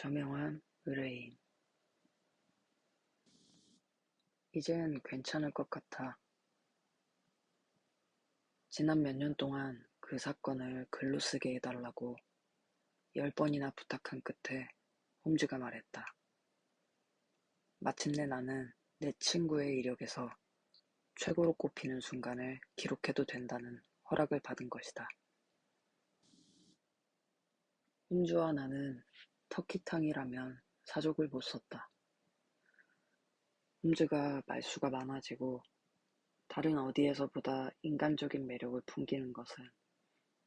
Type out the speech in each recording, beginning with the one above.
저명한 의뢰인. 이젠 괜찮을 것 같아. 지난 몇 년 동안 그 사건을 글로 쓰게 해달라고 10번이나 부탁한 끝에 홈즈가 말했다. 마침내 나는 내 친구의 이력에서 최고로 꼽히는 순간을 기록해도 된다는 허락을 받은 것이다. 홈즈와 나는 터키탕이라면 사족을 못 썼다. 홈즈가 말수가 많아지고 다른 어디에서보다 인간적인 매력을 풍기는 것은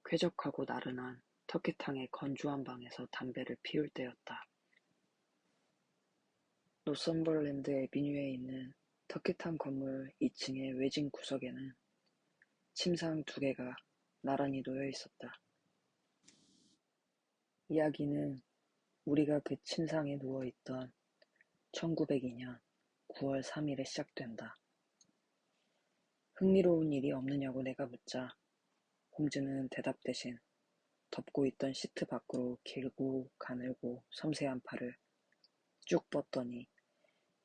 쾌적하고 나른한 터키탕의 건조한 방에서 담배를 피울 때였다. 노썸버랜드 애비뉴에 있는 터키탕 건물 2층의 외진 구석에는 침상 2개가 나란히 놓여 있었다. 이야기는 우리가 그 침상에 누워있던 1902년 9월 3일에 시작된다. 흥미로운 일이 없느냐고 내가 묻자 홈즈는 대답 대신 덮고 있던 시트 밖으로 길고 가늘고 섬세한 팔을 쭉 뻗더니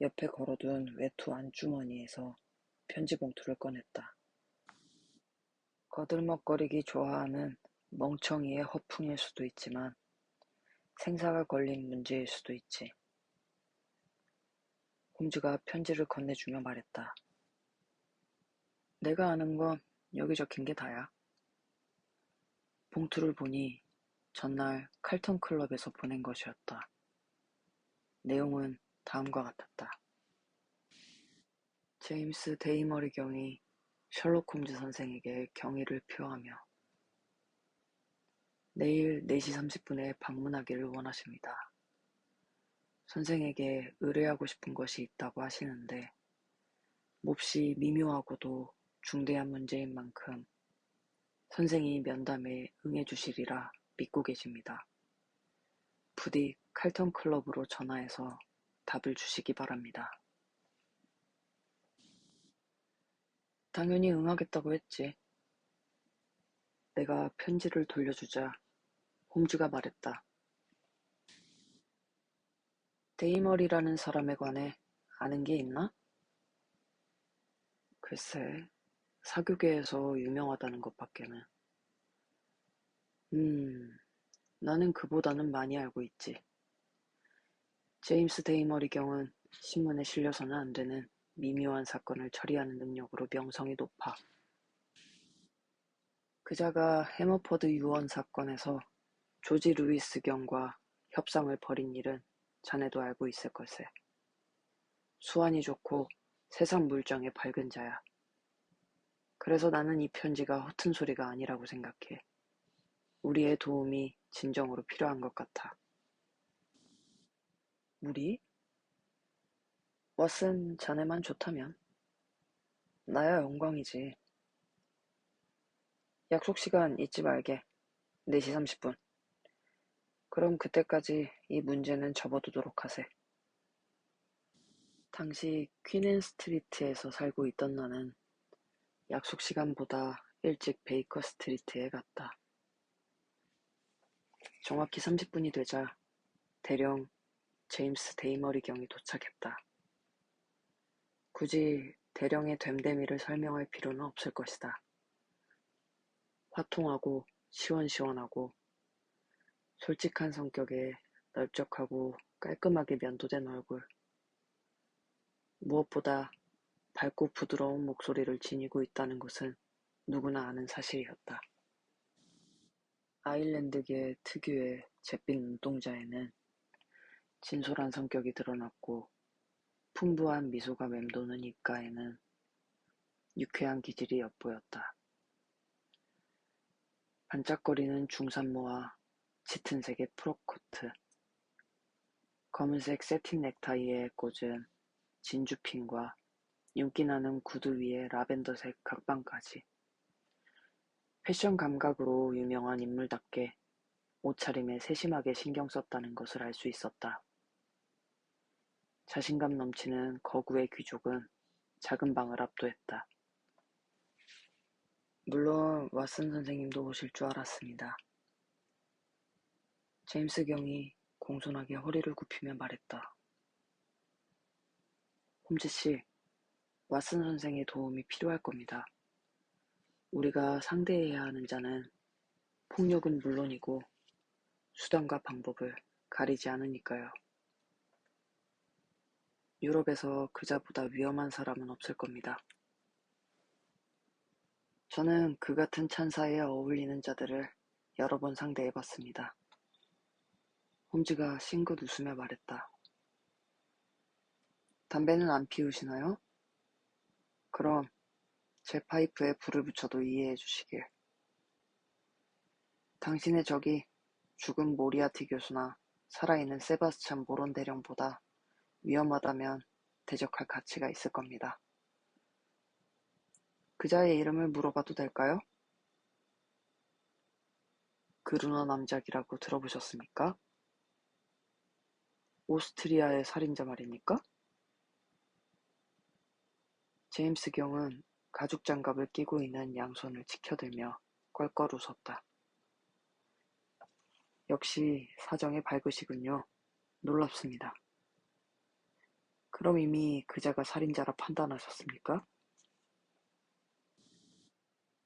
옆에 걸어둔 외투 안주머니에서 편지 봉투를 꺼냈다. 거들먹거리기 좋아하는 멍청이의 허풍일 수도 있지만 생사가 걸린 문제일 수도 있지. 홈즈가 편지를 건네주며 말했다. 내가 아는 건 여기 적힌 게 다야. 봉투를 보니 전날 칼턴 클럽에서 보낸 것이었다. 내용은 다음과 같았다. 제임스 데이머리 경이 셜록 홈즈 선생에게 경의를 표하며 내일 4시 30분에 방문하기를 원하십니다. 선생에게 의뢰하고 싶은 것이 있다고 하시는데 몹시 미묘하고도 중대한 문제인 만큼 선생이 면담에 응해주시리라 믿고 계십니다. 부디 칼턴 클럽으로 전화해서 답을 주시기 바랍니다. 당연히 응하겠다고 했지. 내가 편지를 돌려주자 홈즈가 말했다. 데이머리라는 사람에 관해 아는 게 있나? 글쎄, 사교계에서 유명하다는 것밖에는. 나는 그보다는 많이 알고 있지. 제임스 데이머리 경은 신문에 실려서는 안 되는 미묘한 사건을 처리하는 능력으로 명성이 높아. 그자가 해머퍼드 유언 사건에서 조지 루이스 경과 협상을 벌인 일은 자네도 알고 있을 걸세. 수완이 좋고 세상 물정에 밝은 자야. 그래서 나는 이 편지가 허튼 소리가 아니라고 생각해. 우리의 도움이 진정으로 필요한 것 같아. 우리? 왓슨 자네만 좋다면? 나야 영광이지. 약속 시간 잊지 말게. 4시 30분. 그럼 그때까지 이 문제는 접어두도록 하세. 당시 퀸앤 스트리트에서 살고 있던 나는 약속 시간보다 일찍 베이커 스트리트에 갔다. 정확히 30분이 되자 대령 제임스 데이머리 경이 도착했다. 굳이 대령의 됨됨이를 설명할 필요는 없을 것이다. 화통하고 시원시원하고 솔직한 성격에 넓적하고 깔끔하게 면도된 얼굴. 무엇보다 밝고 부드러운 목소리를 지니고 있다는 것은 누구나 아는 사실이었다. 아일랜드계 특유의 잿빛 눈동자에는 진솔한 성격이 드러났고 풍부한 미소가 맴도는 입가에는 유쾌한 기질이 엿보였다. 반짝거리는 중산모와 짙은 색의 프로코트, 검은색 세틴 넥타이에 꽂은 진주핀과 윤기나는 구두 위에 라벤더색 각방까지. 패션 감각으로 유명한 인물답게 옷차림에 세심하게 신경 썼다는 것을 알 수 있었다. 자신감 넘치는 거구의 귀족은 작은 방을 압도했다. 물론 왓슨 선생님도 오실 줄 알았습니다. 제임스 경이 공손하게 허리를 굽히며 말했다. 홈즈 씨, 왓슨 선생의 도움이 필요할 겁니다. 우리가 상대해야 하는 자는 폭력은 물론이고 수단과 방법을 가리지 않으니까요. 유럽에서 그자보다 위험한 사람은 없을 겁니다. 저는 그 같은 찬사에 어울리는 자들을 여러 번 상대해봤습니다. 홈즈가 싱긋 웃으며 말했다. 담배는 안 피우시나요? 그럼 제 파이프에 불을 붙여도 이해해 주시길. 당신의 적이 죽은 모리아티 교수나 살아있는 세바스찬 모론 대령보다 위험하다면 대적할 가치가 있을 겁니다. 그자의 이름을 물어봐도 될까요? 그루너 남작이라고 들어보셨습니까? 오스트리아의 살인자 말입니까? 제임스 경은 가죽 장갑을 끼고 있는 양손을 치켜들며 껄껄 웃었다. 역시 사정이 밝으시군요. 놀랍습니다. 그럼 이미 그자가 살인자라 판단하셨습니까?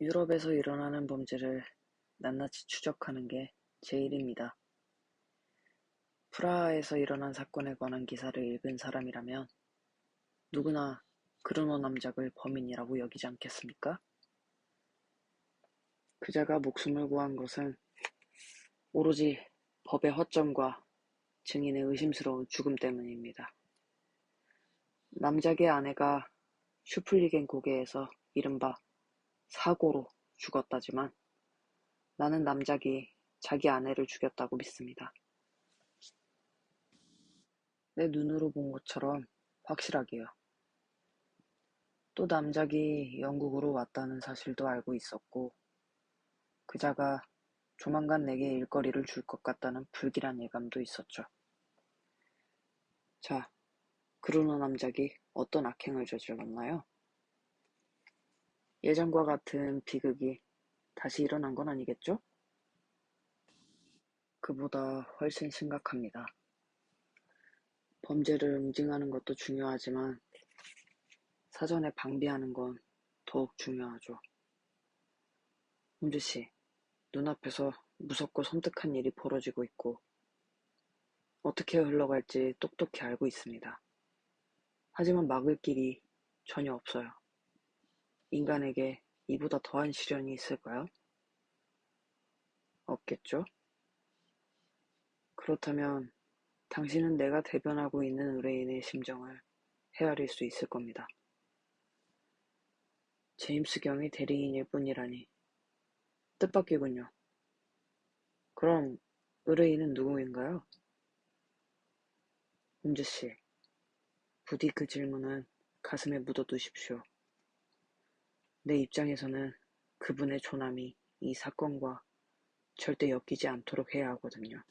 유럽에서 일어나는 범죄를 낱낱이 추적하는 게 제 일입니다. 프라하에서 일어난 사건에 관한 기사를 읽은 사람이라면 누구나 그루노 남작을 범인이라고 여기지 않겠습니까? 그자가 목숨을 구한 것은 오로지 법의 허점과 증인의 의심스러운 죽음 때문입니다. 남작의 아내가 슈플리겐 고개에서 이른바 사고로 죽었다지만 나는 남작이 자기 아내를 죽였다고 믿습니다. 내 눈으로 본 것처럼 확실하게요. 또 남작이 영국으로 왔다는 사실도 알고 있었고 그자가 조만간 내게 일거리를 줄 것 같다는 불길한 예감도 있었죠. 자, 그루너 남작이 어떤 악행을 저질렀나요? 예전과 같은 비극이 다시 일어난 건 아니겠죠? 그보다 훨씬 심각합니다. 범죄를 응징하는 것도 중요하지만 사전에 방비하는 건 더욱 중요하죠. 홈즈 씨, 눈앞에서 무섭고 섬뜩한 일이 벌어지고 있고 어떻게 흘러갈지 똑똑히 알고 있습니다. 하지만 막을 길이 전혀 없어요. 인간에게 이보다 더한 시련이 있을까요? 없겠죠? 그렇다면 당신은 내가 대변하고 있는 의뢰인의 심정을 헤아릴 수 있을 겁니다. 제임스 경이 대리인일 뿐이라니 뜻밖이군요. 그럼 의뢰인은 누구인가요? 홈즈 씨, 부디 그 질문은 가슴에 묻어두십시오. 내 입장에서는 그분의 조남이 이 사건과 절대 엮이지 않도록 해야 하거든요.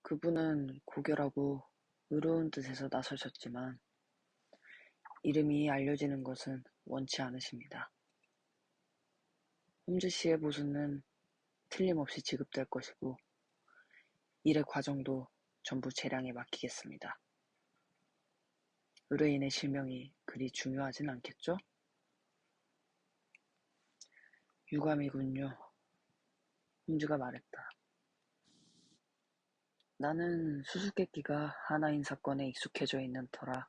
그분은 고결하고 의로운 뜻에서 나서셨지만 이름이 알려지는 것은 원치 않으십니다. 홈즈 씨의 보수는 틀림없이 지급될 것이고 일의 과정도 전부 재량에 맡기겠습니다. 의뢰인의 실명이 그리 중요하진 않겠죠? 유감이군요. 홈즈가 말했다. 나는 수수께끼가 하나인 사건에 익숙해져 있는 터라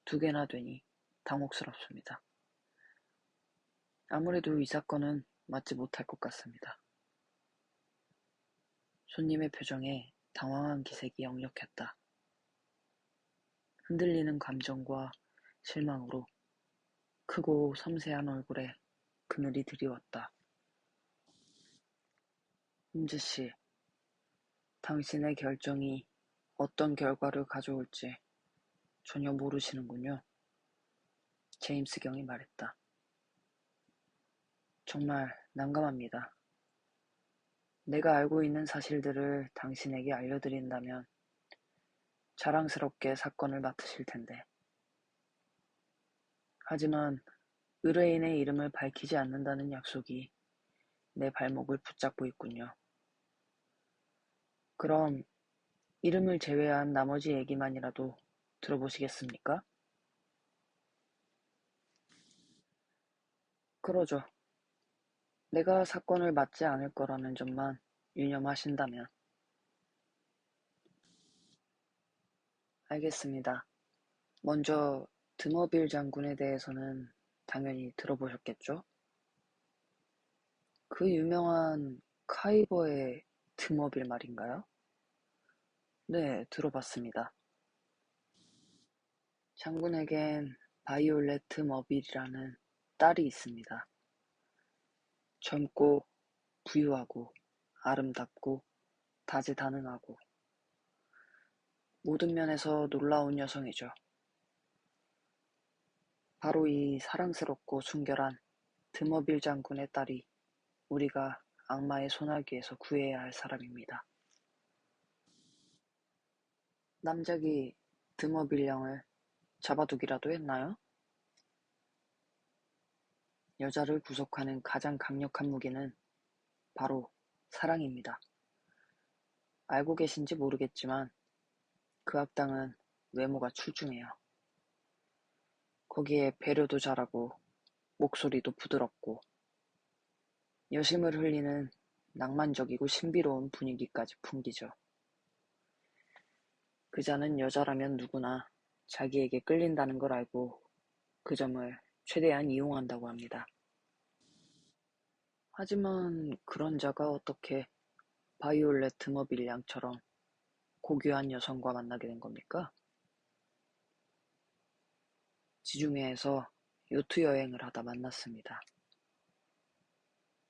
두 개나 되니 당혹스럽습니다. 아무래도 이 사건은 맞지 못할 것 같습니다. 손님의 표정에 당황한 기색이 역력했다. 흔들리는 감정과 실망으로 크고 섬세한 얼굴에 그늘이 드리웠다. 홈즈 씨, 당신의 결정이 어떤 결과를 가져올지 전혀 모르시는군요. 제임스 경이 말했다. 정말 난감합니다. 내가 알고 있는 사실들을 당신에게 알려드린다면 자랑스럽게 사건을 맡으실 텐데. 하지만 의뢰인의 이름을 밝히지 않는다는 약속이 내 발목을 붙잡고 있군요. 그럼 이름을 제외한 나머지 얘기만이라도 들어보시겠습니까? 그러죠. 내가 사건을 맡지 않을 거라는 점만 유념하신다면. 알겠습니다. 먼저 드머빌 장군에 대해서는 당연히 들어보셨겠죠? 그 유명한 카이버의 드머빌 말인가요? 네, 들어봤습니다. 장군에겐 바이올렛 드머빌이라는 딸이 있습니다. 젊고 부유하고 아름답고 다재다능하고 모든 면에서 놀라운 여성이죠. 바로 이 사랑스럽고 순결한 드머빌 장군의 딸이 우리가 악마의 소나기에서 구해야 할 사람입니다. 남작이 드머빌 양을 잡아두기라도 했나요? 여자를 구속하는 가장 강력한 무기는 바로 사랑입니다. 알고 계신지 모르겠지만 그 악당은 외모가 출중해요. 거기에 배려도 잘하고 목소리도 부드럽고 여심을 흘리는 낭만적이고 신비로운 분위기까지 풍기죠. 그자는 여자라면 누구나 자기에게 끌린다는 걸 알고 그 점을 최대한 이용한다고 합니다. 하지만 그런 자가 어떻게 바이올렛 드머빌 양처럼 고귀한 여성과 만나게 된 겁니까? 지중해에서 요트 여행을 하다 만났습니다.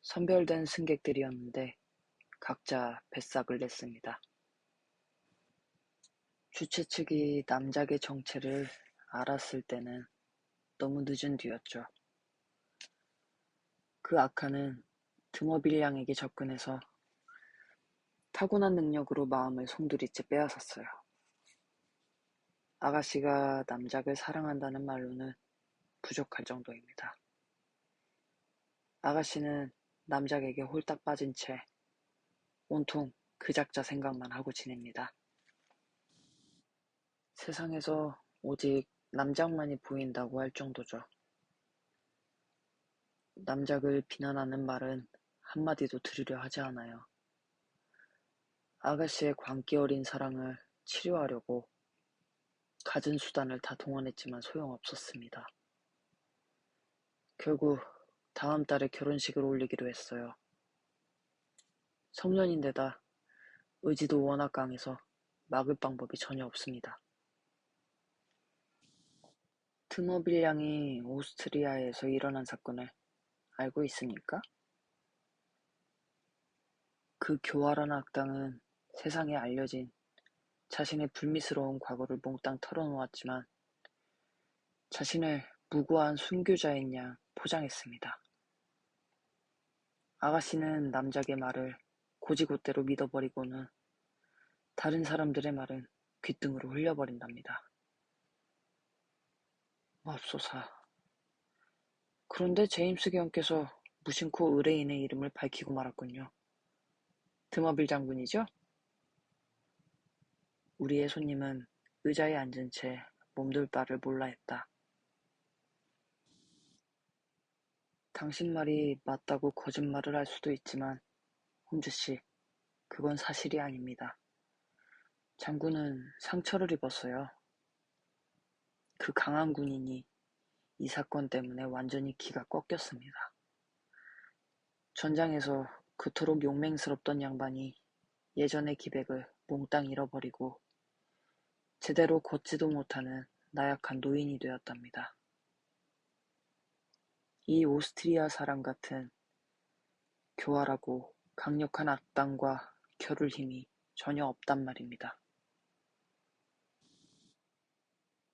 선별된 승객들이었는데 각자 배싹을 냈습니다. 주최 측이 남작의 정체를 알았을 때는 너무 늦은 뒤였죠. 그 악한은 드머빌 양에게 접근해서 타고난 능력으로 마음을 송두리째 빼앗았어요. 아가씨가 남작을 사랑한다는 말로는 부족할 정도입니다. 아가씨는 남작에게 홀딱 빠진 채 온통 그 작자 생각만 하고 지냅니다. 세상에서 오직 남작만이 보인다고 할 정도죠. 남작을 비난하는 말은 한마디도 들으려 하지 않아요. 아가씨의 광기 어린 사랑을 치료하려고 갖은 수단을 다 동원했지만 소용없었습니다. 결국 다음 달에 결혼식을 올리기로 했어요. 성년인데다 의지도 워낙 강해서 막을 방법이 전혀 없습니다. 드머빌 양이 오스트리아에서 일어난 사건을 알고 있습니까? 그 교활한 악당은 세상에 알려진 자신의 불미스러운 과거를 몽땅 털어놓았지만 자신을 무고한 순교자인 양 포장했습니다. 아가씨는 남작의 말을 고지고대로 믿어버리고는 다른 사람들의 말은 귓등으로 흘려버린답니다. 맙소사. 그런데 제임스 경께서 무심코 의뢰인의 이름을 밝히고 말았군요. 드머빌 장군이죠? 우리의 손님은 의자에 앉은 채 몸둘 바를 몰라 했다. 당신 말이 맞다고 거짓말을 할 수도 있지만 홈즈씨, 그건 사실이 아닙니다. 장군은 상처를 입었어요. 그 강한 군인이 이 사건 때문에 완전히 기가 꺾였습니다. 전장에서 그토록 용맹스럽던 양반이 예전의 기백을 몽땅 잃어버리고 제대로 걷지도 못하는 나약한 노인이 되었답니다. 이 오스트리아 사람 같은 교활하고 강력한 악당과 겨룰 힘이 전혀 없단 말입니다.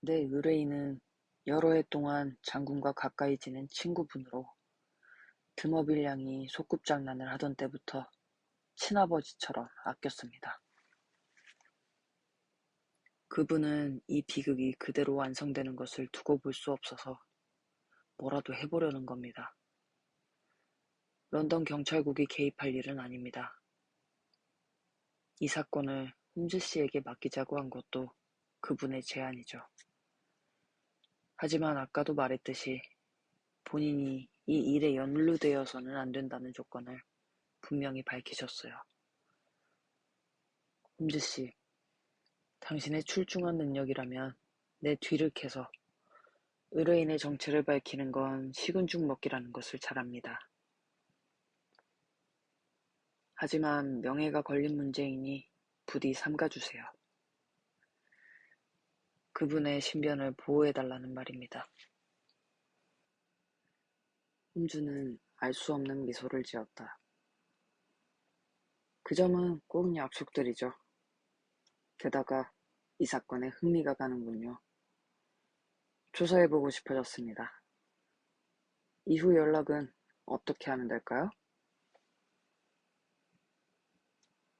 내 의뢰인은 여러 해 동안 장군과 가까이 지낸 친구분으로 드머빌 양이 소꿉장난을 하던 때부터 친아버지처럼 아꼈습니다. 그분은 이 비극이 그대로 완성되는 것을 두고 볼 수 없어서 뭐라도 해보려는 겁니다. 런던 경찰국이 개입할 일은 아닙니다. 이 사건을 홈즈 씨에게 맡기자고 한 것도 그분의 제안이죠. 하지만 아까도 말했듯이 본인이 이 일에 연루되어서는 안 된다는 조건을 분명히 밝히셨어요. 홈즈 씨, 당신의 출중한 능력이라면 내 뒤를 캐서 의뢰인의 정체를 밝히는 건 식은 죽 먹기라는 것을 잘 압니다. 하지만 명예가 걸린 문제이니 부디 삼가주세요. 그분의 신변을 보호해달라는 말입니다. 홈즈는 알 수 없는 미소를 지었다. 그 점은 꼭 약속드리죠. 게다가 이 사건에 흥미가 가는군요. 조사해보고 싶어졌습니다. 이후 연락은 어떻게 하면 될까요?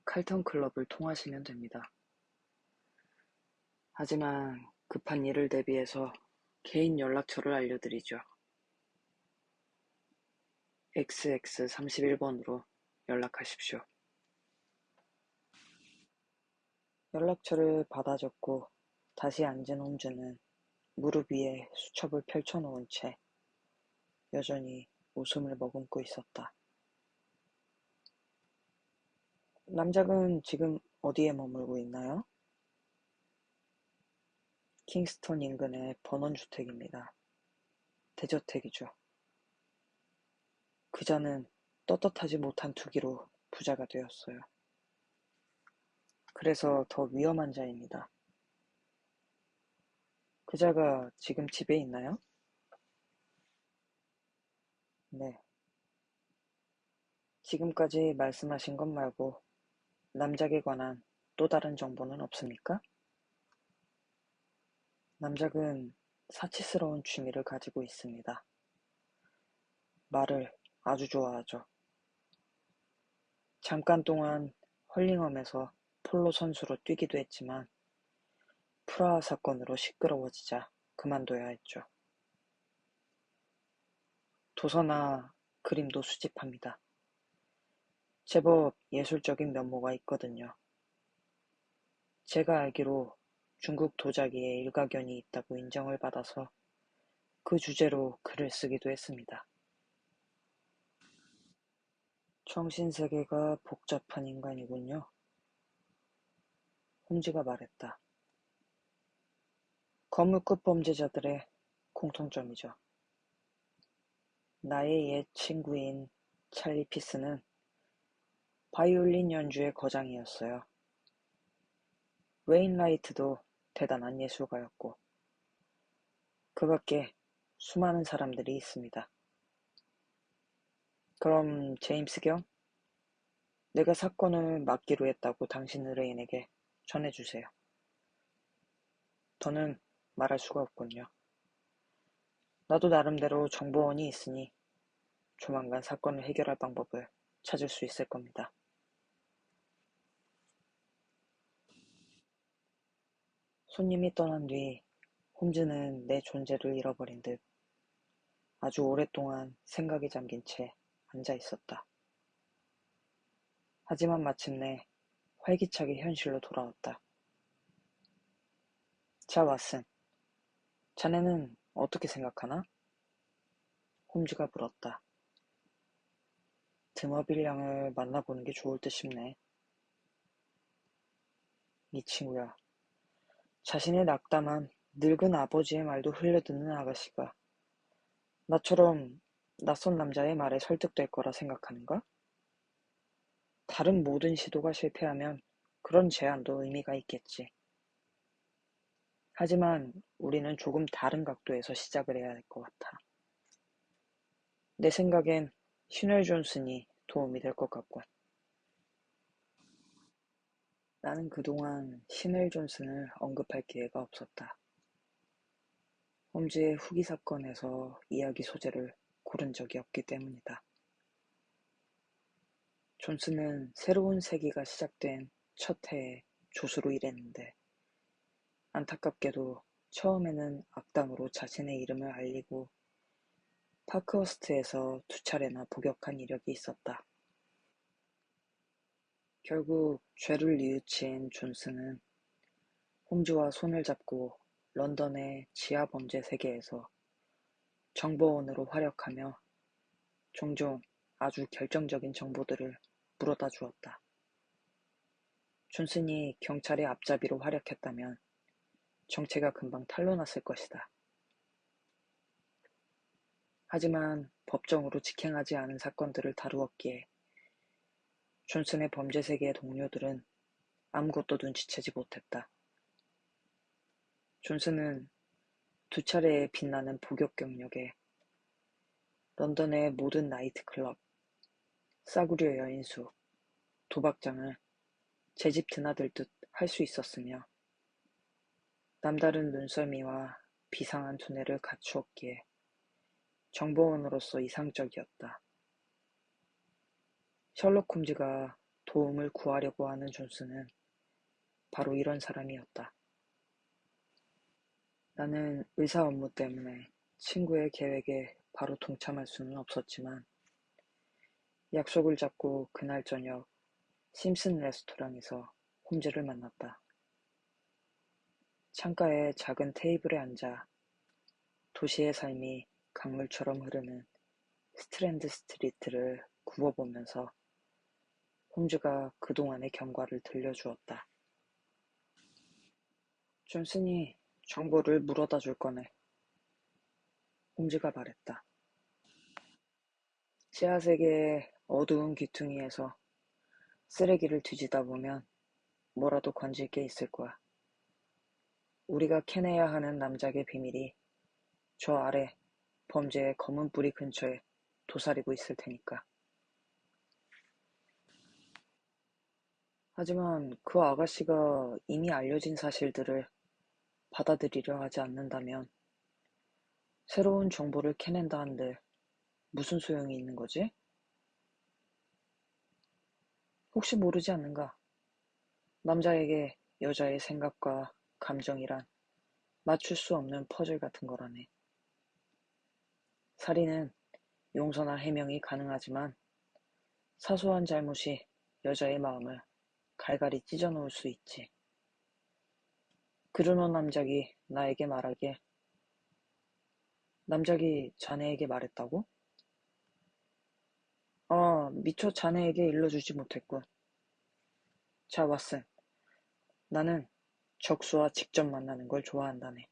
칼턴 클럽을 통하시면 됩니다. 하지만 급한 일을 대비해서 개인 연락처를 알려드리죠. XX31번으로 연락하십시오. 연락처를 받아 적고 다시 앉은 홈즈는 무릎 위에 수첩을 펼쳐놓은 채 여전히 웃음을 머금고 있었다. 남작은 지금 어디에 머물고 있나요? 킹스턴 인근의 번원주택입니다. 대저택이죠. 그자는 떳떳하지 못한 투기로 부자가 되었어요. 그래서 더 위험한 자입니다. 그자가 지금 집에 있나요? 네. 지금까지 말씀하신 것 말고 남작에 관한 또 다른 정보는 없습니까? 남작은 사치스러운 취미를 가지고 있습니다. 말을 아주 좋아하죠. 잠깐 동안 헐링엄에서 폴로 선수로 뛰기도 했지만 프라하 사건으로 시끄러워지자 그만둬야 했죠. 도서나 그림도 수집합니다. 제법 예술적인 면모가 있거든요. 제가 알기로 중국 도자기에 일가견이 있다고 인정을 받아서 그 주제로 글을 쓰기도 했습니다. 정신세계가 복잡한 인간이군요. 홈즈가 말했다. 거물급 범죄자들의 공통점이죠. 나의 옛 친구인 찰리 피스는 바이올린 연주의 거장이었어요. 웨인라이트도 대단한 예술가였고 그 밖에 수많은 사람들이 있습니다. 그럼 제임스 경? 내가 사건을 맡기로 했다고 당신 의뢰인에게 전해주세요. 더는 말할 수가 없군요. 나도 나름대로 정보원이 있으니 조만간 사건을 해결할 방법을 찾을 수 있을 겁니다. 손님이 떠난 뒤 홈즈는 내 존재를 잃어버린 듯 아주 오랫동안 생각에 잠긴 채 앉아 있었다. 하지만 마침내 활기차게 현실로 돌아왔다. 자, 왓슨. 자네는 어떻게 생각하나? 홈즈가 물었다. 드머빌 양을 만나보는 게 좋을 듯 싶네. 이 친구야. 자신의 낙담한 늙은 아버지의 말도 흘려듣는 아가씨가 나처럼 낯선 남자의 말에 설득될 거라 생각하는가? 다른 모든 시도가 실패하면 그런 제안도 의미가 있겠지. 하지만 우리는 조금 다른 각도에서 시작을 해야 할 것 같아. 내 생각엔 신웰 존슨이 도움이 될 것 같군. 나는 그동안 신웰 존슨을 언급할 기회가 없었다. 홈즈의 후기 사건에서 이야기 소재를 고른 적이 없기 때문이다. 존슨은 새로운 세기가 시작된 첫 해에 조수로 일했는데 안타깝게도 처음에는 악당으로 자신의 이름을 알리고 파크허스트에서 2차례나 복역한 이력이 있었다. 결국 죄를 뉘우친 존슨은 홈즈와 손을 잡고 런던의 지하범죄 세계에서 정보원으로 활약하며 종종 아주 결정적인 정보들을 물어다 주었다. 존슨이 경찰의 앞잡이로 활약했다면 정체가 금방 탄로났을 것이다. 하지만 법정으로 직행하지 않은 사건들을 다루었기에 존슨의 범죄 세계의 동료들은 아무것도 눈치채지 못했다. 존슨은 두 차례의 빛나는 복역 경력에 런던의 모든 나이트클럽, 싸구려 여인수, 도박장을 제 집 드나들듯 할 수 있었으며 남다른 눈썰미와 비상한 두뇌를 갖추었기에 정보원으로서 이상적이었다. 셜록 홈즈가 도움을 구하려고 하는 존슨은 바로 이런 사람이었다. 나는 의사 업무 때문에 친구의 계획에 바로 동참할 수는 없었지만 약속을 잡고 그날 저녁 심슨 레스토랑에서 홈즈를 만났다. 창가의 작은 테이블에 앉아 도시의 삶이 강물처럼 흐르는 스트랜드 스트리트를 굽어보면서 홈즈가 그동안의 경과를 들려주었다. 존슨이 정보를 물어다 줄 거네. 홈즈가 말했다. 지하세계의 어두운 귀퉁이에서 쓰레기를 뒤지다 보면 뭐라도 건질 게 있을 거야. 우리가 캐내야 하는 남작의 비밀이 저 아래 범죄의 검은 뿌리 근처에 도사리고 있을 테니까. 하지만 그 아가씨가 이미 알려진 사실들을 받아들이려 하지 않는다면 새로운 정보를 캐낸다 한들 무슨 소용이 있는 거지? 혹시 모르지 않는가? 남자에게 여자의 생각과 감정이란 맞출 수 없는 퍼즐 같은 거라네. 살인은 용서나 해명이 가능하지만 사소한 잘못이 여자의 마음을 갈갈이 찢어놓을 수 있지. 그르노 남작이 나에게 말하길. 남작이 자네에게 말했다고? 미처 자네에게 일러주지 못했군. 자, 왓슨. 나는 적수와 직접 만나는 걸 좋아한다네.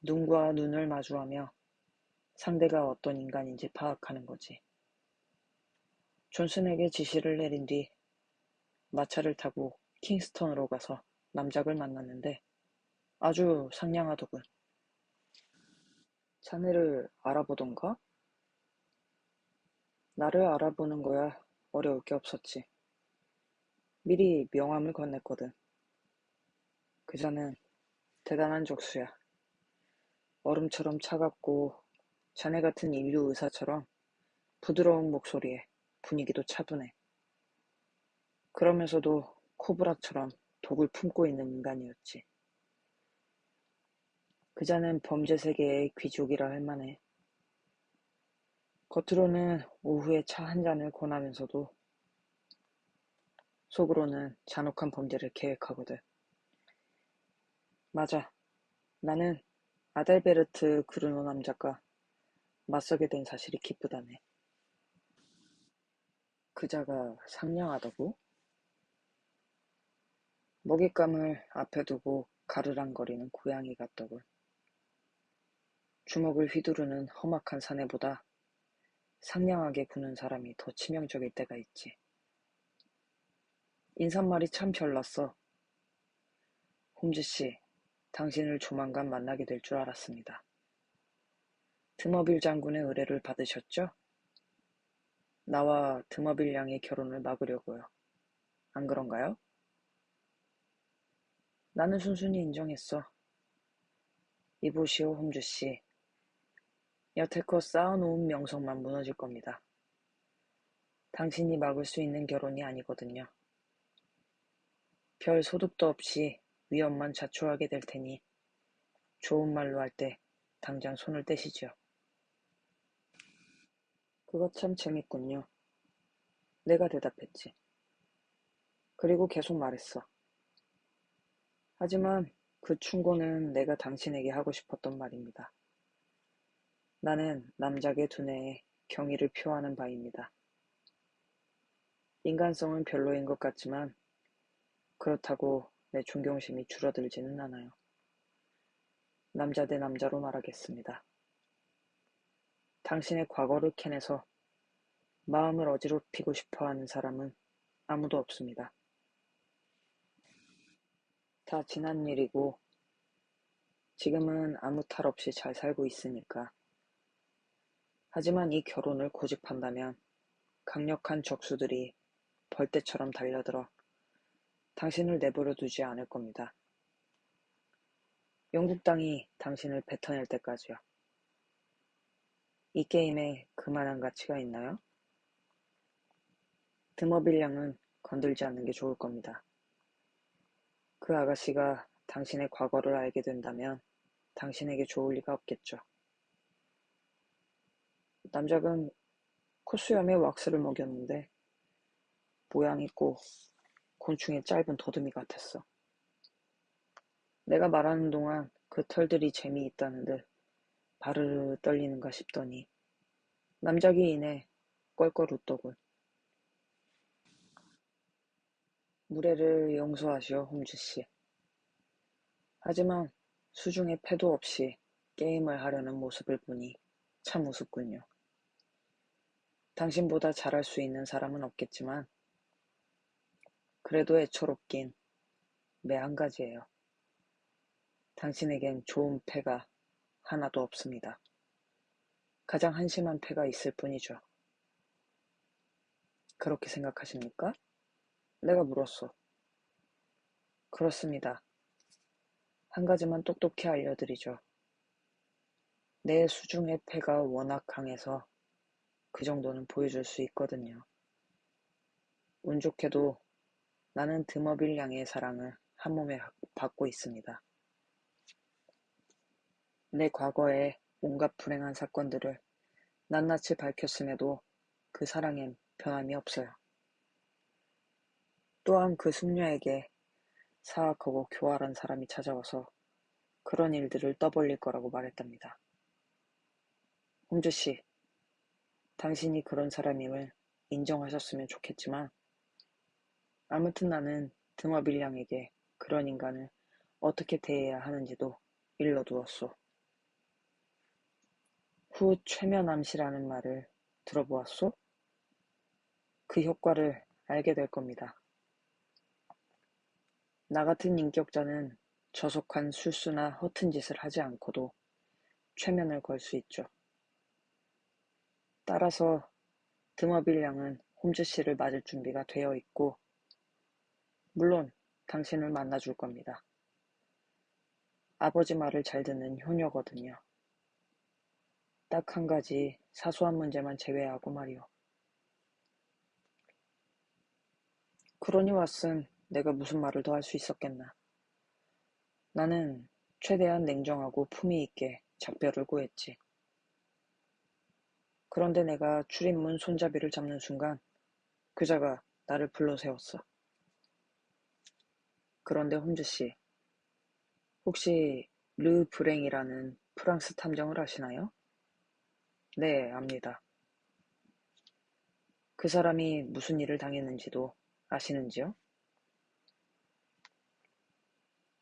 눈과 눈을 마주하며 상대가 어떤 인간인지 파악하는 거지. 존슨에게 지시를 내린 뒤 마차를 타고 킹스턴으로 가서 남작을 만났는데 아주 상냥하더군. 자네를 알아보던가? 나를 알아보는 거야 어려울 게 없었지. 미리 명함을 건넸거든. 그자는 대단한 적수야. 얼음처럼 차갑고 자네 같은 인류 의사처럼 부드러운 목소리에 분위기도 차분해. 그러면서도 코브라처럼 독을 품고 있는 인간이었지. 그자는 범죄 세계의 귀족이라 할 만해. 겉으로는 오후에 차 한 잔을 권하면서도 속으로는 잔혹한 범죄를 계획하거든. 맞아. 나는 아달베르트 그르노 남작과 맞서게 된 사실이 기쁘다네. 그자가 상냥하다고? 먹잇감을 앞에 두고 가르랑거리는 고양이 같더군. 주먹을 휘두르는 험악한 사내보다 상냥하게 구는 사람이 더 치명적일 때가 있지. 인사말이 참 별났어. 홈즈 씨, 당신을 조만간 만나게 될 줄 알았습니다. 드머빌 장군의 의뢰를 받으셨죠? 나와 드머빌 양의 결혼을 막으려고요. 안 그런가요? 나는 순순히 인정했어. 이보시오, 홈즈 씨. 여태껏 쌓아놓은 명성만 무너질 겁니다. 당신이 막을 수 있는 결혼이 아니거든요. 별 소득도 없이 위험만 자초하게 될 테니 좋은 말로 할 때 당장 손을 떼시죠. 그거 참 재밌군요. 내가 대답했지. 그리고 계속 말했어. 하지만 그 충고는 내가 당신에게 하고 싶었던 말입니다. 나는 남작의 두뇌에 경의를 표하는 바입니다. 인간성은 별로인 것 같지만 그렇다고 내 존경심이 줄어들지는 않아요. 남자 대 남자로 말하겠습니다. 당신의 과거를 캐내서 마음을 어지럽히고 싶어하는 사람은 아무도 없습니다. 다 지난 일이고 지금은 아무 탈 없이 잘 살고 있으니까. 하지만 이 결혼을 고집한다면 강력한 적수들이 벌떼처럼 달려들어 당신을 내버려 두지 않을 겁니다. 영국 땅이 당신을 뱉어낼 때까지요. 이 게임에 그만한 가치가 있나요? 드머빌 양은 건들지 않는 게 좋을 겁니다. 그 아가씨가 당신의 과거를 알게 된다면 당신에게 좋을 리가 없겠죠. 남작은 코수염에 왁스를 먹였는데 모양이 꼭 곤충의 짧은 더듬이 같았어. 내가 말하는 동안 그 털들이 재미있다는 듯 바르르 떨리는가 싶더니 남작이 이내 껄껄 웃더군. 무례를 용서하시오, 홈즈씨. 하지만 수중에 패도 없이 게임을 하려는 모습을 보니 참 우습군요. 당신보다 잘할 수 있는 사람은 없겠지만 그래도 애처롭긴 매 한 가지예요. 당신에겐 좋은 패가 하나도 없습니다. 가장 한심한 패가 있을 뿐이죠. 그렇게 생각하십니까? 내가 물었어. 그렇습니다. 한 가지만 똑똑히 알려드리죠. 내 수중의 패가 워낙 강해서 그 정도는 보여줄 수 있거든요. 운 좋게도 나는 드머빌 양의 사랑을 한 몸에 받고 있습니다. 내 과거에 온갖 불행한 사건들을 낱낱이 밝혔음에도 그 사랑엔 변함이 없어요. 또한 그 숙녀에게 사악하고 교활한 사람이 찾아와서 그런 일들을 떠벌릴 거라고 말했답니다. 홈즈씨, 당신이 그런 사람임을 인정하셨으면 좋겠지만 아무튼 나는 드머빌 양에게 그런 인간을 어떻게 대해야 하는지도 일러두었소. 후 최면암시라는 말을 들어보았소? 그 효과를 알게 될 겁니다. 나 같은 인격자는 저속한 술수나 허튼 짓을 하지 않고도 최면을 걸 수 있죠. 따라서 드머빌 양은 홈즈 씨를 맞을 준비가 되어 있고 물론 당신을 만나줄 겁니다. 아버지 말을 잘 듣는 효녀거든요. 딱 한 가지 사소한 문제만 제외하고 말이오. 그러니 왓슨, 내가 무슨 말을 더 할 수 있었겠나. 나는 최대한 냉정하고 품위 있게 작별을 구했지. 그런데 내가 출입문 손잡이를 잡는 순간 그자가 나를 불러세웠어. 그런데 홈즈 씨, 혹시 르 브랭이라는 프랑스 탐정을 아시나요? 네, 압니다. 그 사람이 무슨 일을 당했는지도 아시는지요?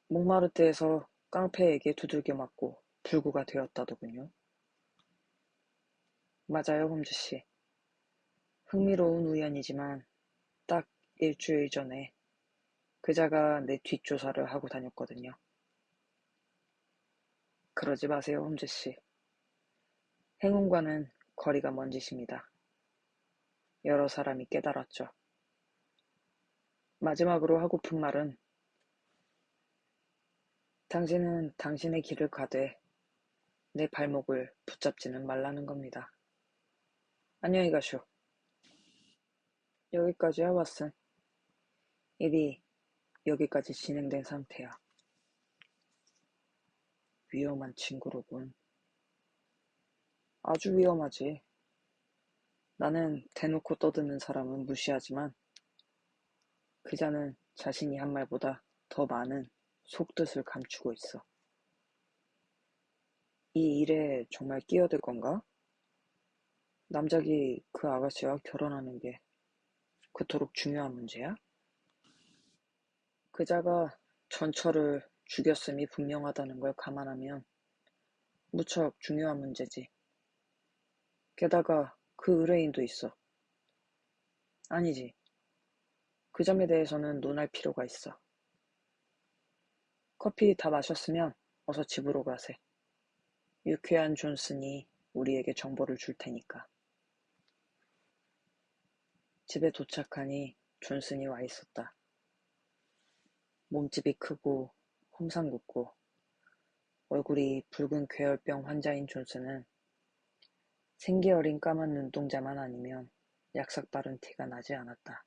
몽마르트에서 깡패에게 두들겨 맞고 불구가 되었다더군요. 맞아요, 홈즈 씨. 흥미로운 우연이지만 딱 일주일 전에 그자가 내 뒷조사를 하고 다녔거든요. 그러지 마세요, 홈즈 씨. 행운과는 거리가 먼 짓입니다. 여러 사람이 깨달았죠. 마지막으로 하고픈 말은 당신은 당신의 길을 가되 내 발목을 붙잡지는 말라는 겁니다. 안녕히 가쇼. 여기까지야, 왓슨. 일이 여기까지 진행된 상태야. 위험한 친구로군. 아주 위험하지. 나는 대놓고 떠드는 사람은 무시하지만 그자는 자신이 한 말보다 더 많은 속뜻을 감추고 있어. 이 일에 정말 끼어들 건가? 남작이 그 아가씨와 결혼하는 게 그토록 중요한 문제야? 그자가 전처를 죽였음이 분명하다는 걸 감안하면 무척 중요한 문제지. 게다가 그 의뢰인도 있어. 아니지. 그 점에 대해서는 논할 필요가 있어. 커피 다 마셨으면 어서 집으로 가세. 유쾌한 존슨이 우리에게 정보를 줄 테니까. 집에 도착하니 존슨이 와 있었다. 몸집이 크고 험상궂고 얼굴이 붉은 괴혈병 환자인 존슨은 생기 어린 까만 눈동자만 아니면 약삭 빠른 티가 나지 않았다.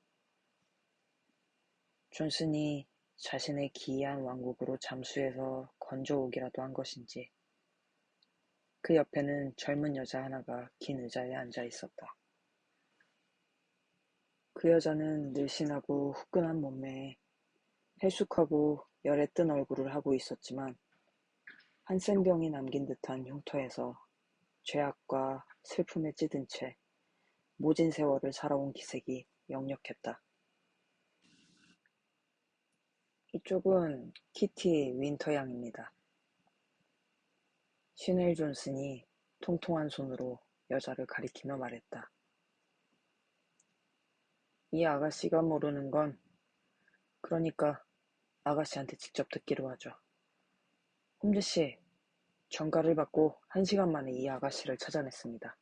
존슨이 자신의 기이한 왕국으로 잠수해서 건져오기라도 한 것인지 그 옆에는 젊은 여자 하나가 긴 의자에 앉아 있었다. 그 여자는 늘씬하고 후끈한 몸매에 해숙하고 열에 뜬 얼굴을 하고 있었지만 한 생병이 남긴 듯한 흉터에서 죄악과 슬픔에 찌든 채 모진 세월을 살아온 기색이 역력했다. 이쪽은 키티 윈터 양입니다. 시넬 존슨이 통통한 손으로 여자를 가리키며 말했다. 이 아가씨가 모르는 건 그러니까 아가씨한테 직접 듣기로 하죠. 홈즈씨, 전가를 받고 1시간 만에 이 아가씨를 찾아냈습니다.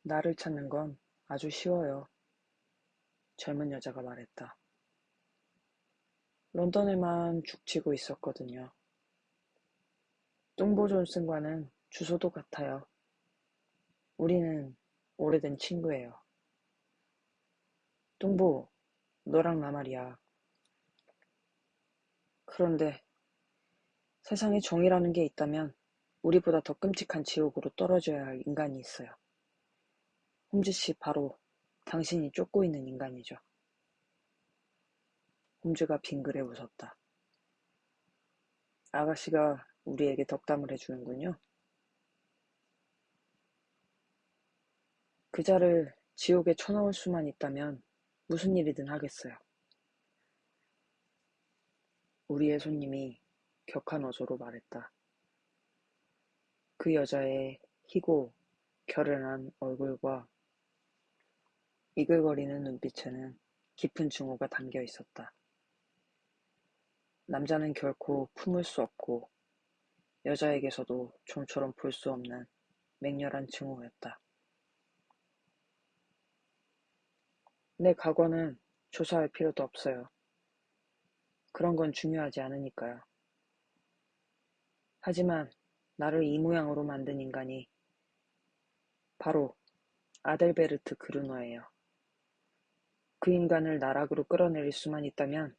나를 찾는 건 아주 쉬워요. 젊은 여자가 말했다. 런던에만 죽치고 있었거든요. 뚱보 존슨과는 주소도 같아요. 우리는 오래된 친구예요. 뚱보, 너랑 나 말이야. 그런데 세상에 정의라는 게 있다면 우리보다 더 끔찍한 지옥으로 떨어져야 할 인간이 있어요. 홈즈씨 바로 당신이 쫓고 있는 인간이죠. 홈즈가 빙그레 웃었다. 아가씨가 우리에게 덕담을 해주는군요. 그자를 지옥에 쳐넣을 수만 있다면 무슨 일이든 하겠어요. 우리의 손님이 격한 어조로 말했다. 그 여자의 희고 결연한 얼굴과 이글거리는 눈빛에는 깊은 증오가 담겨 있었다. 남자는 결코 품을 수 없고 여자에게서도 좀처럼 볼 수 없는 맹렬한 증오였다. 내 과거는 조사할 필요도 없어요. 그런 건 중요하지 않으니까요. 하지만 나를 이 모양으로 만든 인간이 바로 아델베르트 그루너예요. 그 인간을 나락으로 끌어내릴 수만 있다면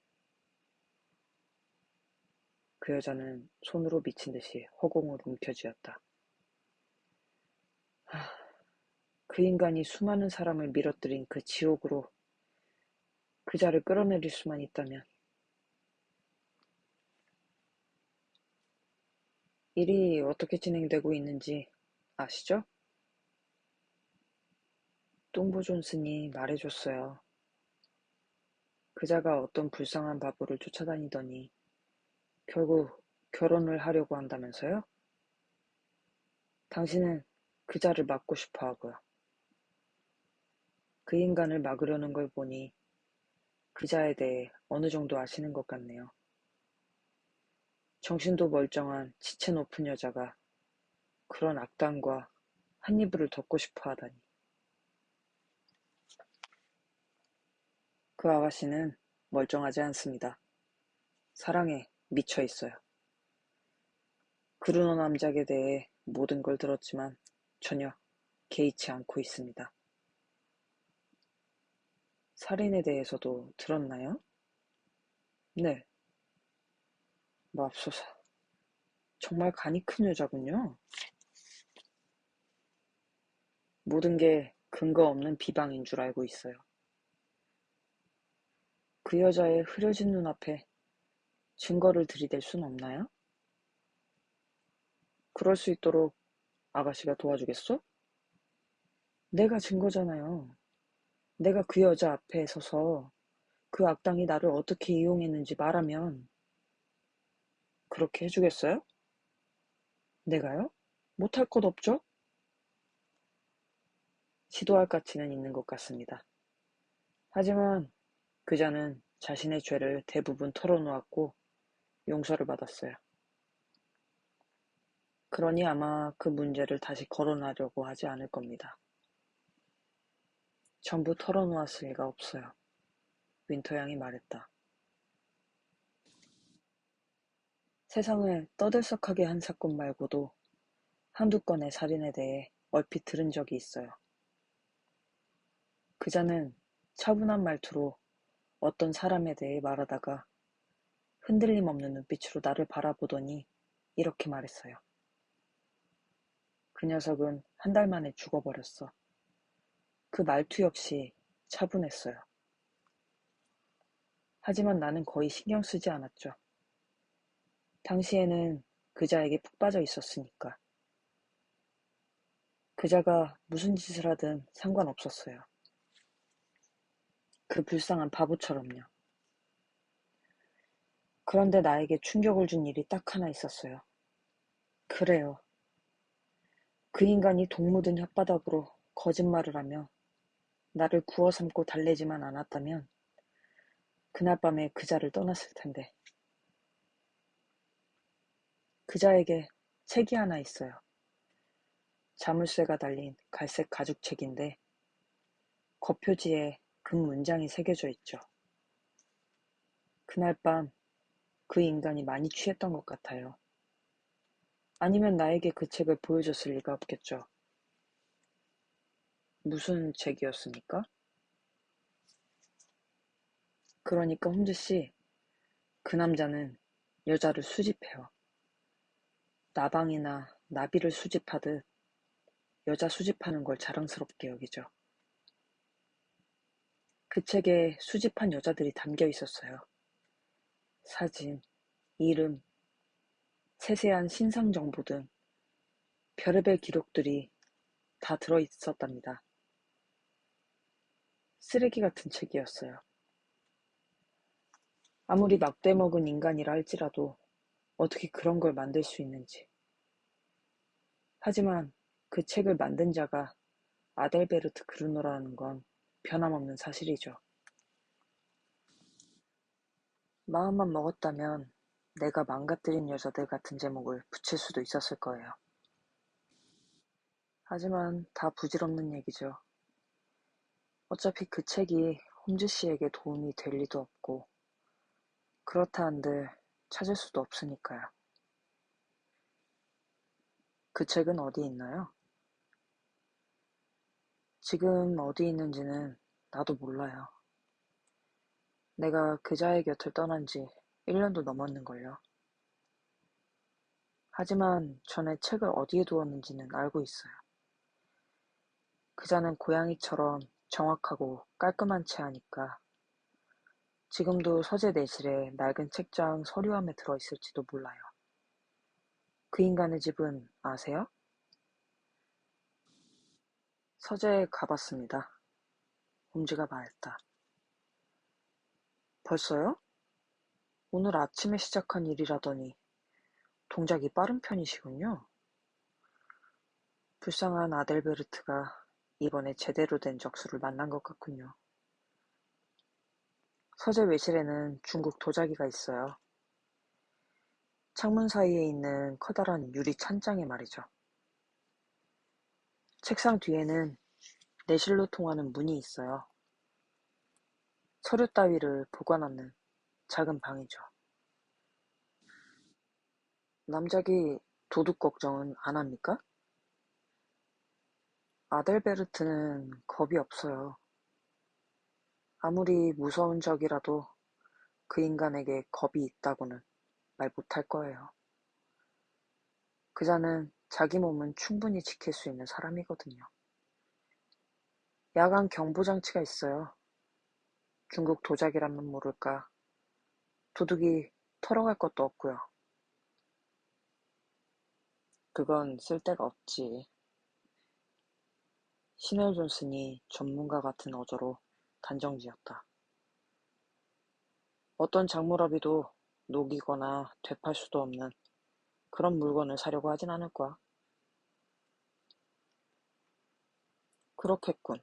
그 여자는 손으로 미친 듯이 허공을 움켜쥐었다. 그 인간이 수많은 사람을 밀어뜨린 그 지옥으로 그자를 끌어내릴 수만 있다면. 일이 어떻게 진행되고 있는지 아시죠? 뚱보 존슨이 말해줬어요. 그자가 어떤 불쌍한 바보를 쫓아다니더니 결국 결혼을 하려고 한다면서요? 당신은 그자를 막고 싶어 하고요. 그 인간을 막으려는 걸 보니 그자에 대해 어느 정도 아시는 것 같네요. 정신도 멀쩡한 지체 높은 여자가 그런 악당과 한 이불을 덮고 싶어 하다니. 그 아가씨는 멀쩡하지 않습니다. 사랑에 미쳐 있어요. 그루너 남작에 대해 모든 걸 들었지만 전혀 개의치 않고 있습니다. 살인에 대해서도 들었나요? 네. 맙소사. 정말 간이 큰 여자군요. 모든 게 근거 없는 비방인 줄 알고 있어요. 그 여자의 흐려진 눈앞에 증거를 들이댈 순 없나요? 그럴 수 있도록 아가씨가 도와주겠어? 내가 증거잖아요. 내가 그 여자 앞에 서서 그 악당이 나를 어떻게 이용했는지 말하면 그렇게 해주겠어요? 내가요? 못할 것 없죠? 시도할 가치는 있는 것 같습니다. 하지만 그자는 자신의 죄를 대부분 털어놓았고 용서를 받았어요. 그러니 아마 그 문제를 다시 거론하려고 하지 않을 겁니다. 전부 털어놓았을 리가 없어요. 윈터 양이 말했다. 세상을 떠들썩하게 한 사건 말고도 한두 건의 살인에 대해 얼핏 들은 적이 있어요. 그자는 차분한 말투로 어떤 사람에 대해 말하다가 흔들림 없는 눈빛으로 나를 바라보더니 이렇게 말했어요. 그 녀석은 한 달 만에 죽어버렸어. 그 말투 역시 차분했어요. 하지만 나는 거의 신경 쓰지 않았죠. 당시에는 그자에게 푹 빠져 있었으니까. 그자가 무슨 짓을 하든 상관없었어요. 그 불쌍한 바보처럼요. 그런데 나에게 충격을 준 일이 딱 하나 있었어요. 그래요. 그 인간이 독 묻은 혓바닥으로 거짓말을 하며 나를 구워 삶고 달래지만 않았다면 그날 밤에 그자를 떠났을 텐데. 그자에게 책이 하나 있어요. 자물쇠가 달린 갈색 가죽책인데 겉표지에 금 문장이 새겨져 있죠. 그날 밤 그 인간이 많이 취했던 것 같아요. 아니면 나에게 그 책을 보여줬을 리가 없겠죠. 무슨 책이었습니까? 그러니까 홈즈 씨, 그 남자는 여자를 수집해요. 나방이나 나비를 수집하듯 여자 수집하는 걸 자랑스럽게 여기죠. 그 책에 수집한 여자들이 담겨 있었어요. 사진, 이름, 세세한 신상 정보 등 별의별 기록들이 다 들어 있었답니다. 쓰레기 같은 책이었어요. 아무리 막대 먹은 인간이라 할지라도 어떻게 그런 걸 만들 수 있는지. 하지만 그 책을 만든 자가 아델베르트 그루노라는 건 변함없는 사실이죠. 마음만 먹었다면 내가 망가뜨린 여자들 같은 제목을 붙일 수도 있었을 거예요. 하지만 다 부질없는 얘기죠. 어차피 그 책이 홈즈 씨에게 도움이 될 리도 없고 그렇다 한들 찾을 수도 없으니까요. 그 책은 어디 있나요? 지금 어디 있는지는 나도 몰라요. 내가 그자의 곁을 떠난 지 1년도 넘었는걸요. 하지만 전에 책을 어디에 두었는지는 알고 있어요. 그자는 고양이처럼 정확하고 깔끔한 채 하니까 지금도 서재 내실에 낡은 책장 서류함에 들어있을지도 몰라요. 그 인간의 집은 아세요? 서재에 가봤습니다. 홈즈가 말했다. 벌써요? 오늘 아침에 시작한 일이라더니 동작이 빠른 편이시군요. 불쌍한 아델베르트가 이번에 제대로 된 적수를 만난 것 같군요. 서재 외실에는 중국 도자기가 있어요. 창문 사이에 있는 커다란 유리 찬장에 말이죠. 책상 뒤에는 내실로 통하는 문이 있어요. 서류 따위를 보관하는 작은 방이죠. 남작이 도둑 걱정은 안 합니까? 아델베르트는 겁이 없어요. 아무리 무서운 적이라도 그 인간에게 겁이 있다고는 말 못할 거예요. 그자는 자기 몸은 충분히 지킬 수 있는 사람이거든요. 야간 경보장치가 있어요. 중국 도자기라면 모를까. 도둑이 털어갈 것도 없고요. 그건 쓸데가 없지. 신엘 존슨이 전문가 같은 어조로 단정지었다. 어떤 장물업이도 녹이거나 되팔 수도 없는 그런 물건을 사려고 하진 않을 거야. 그렇겠군.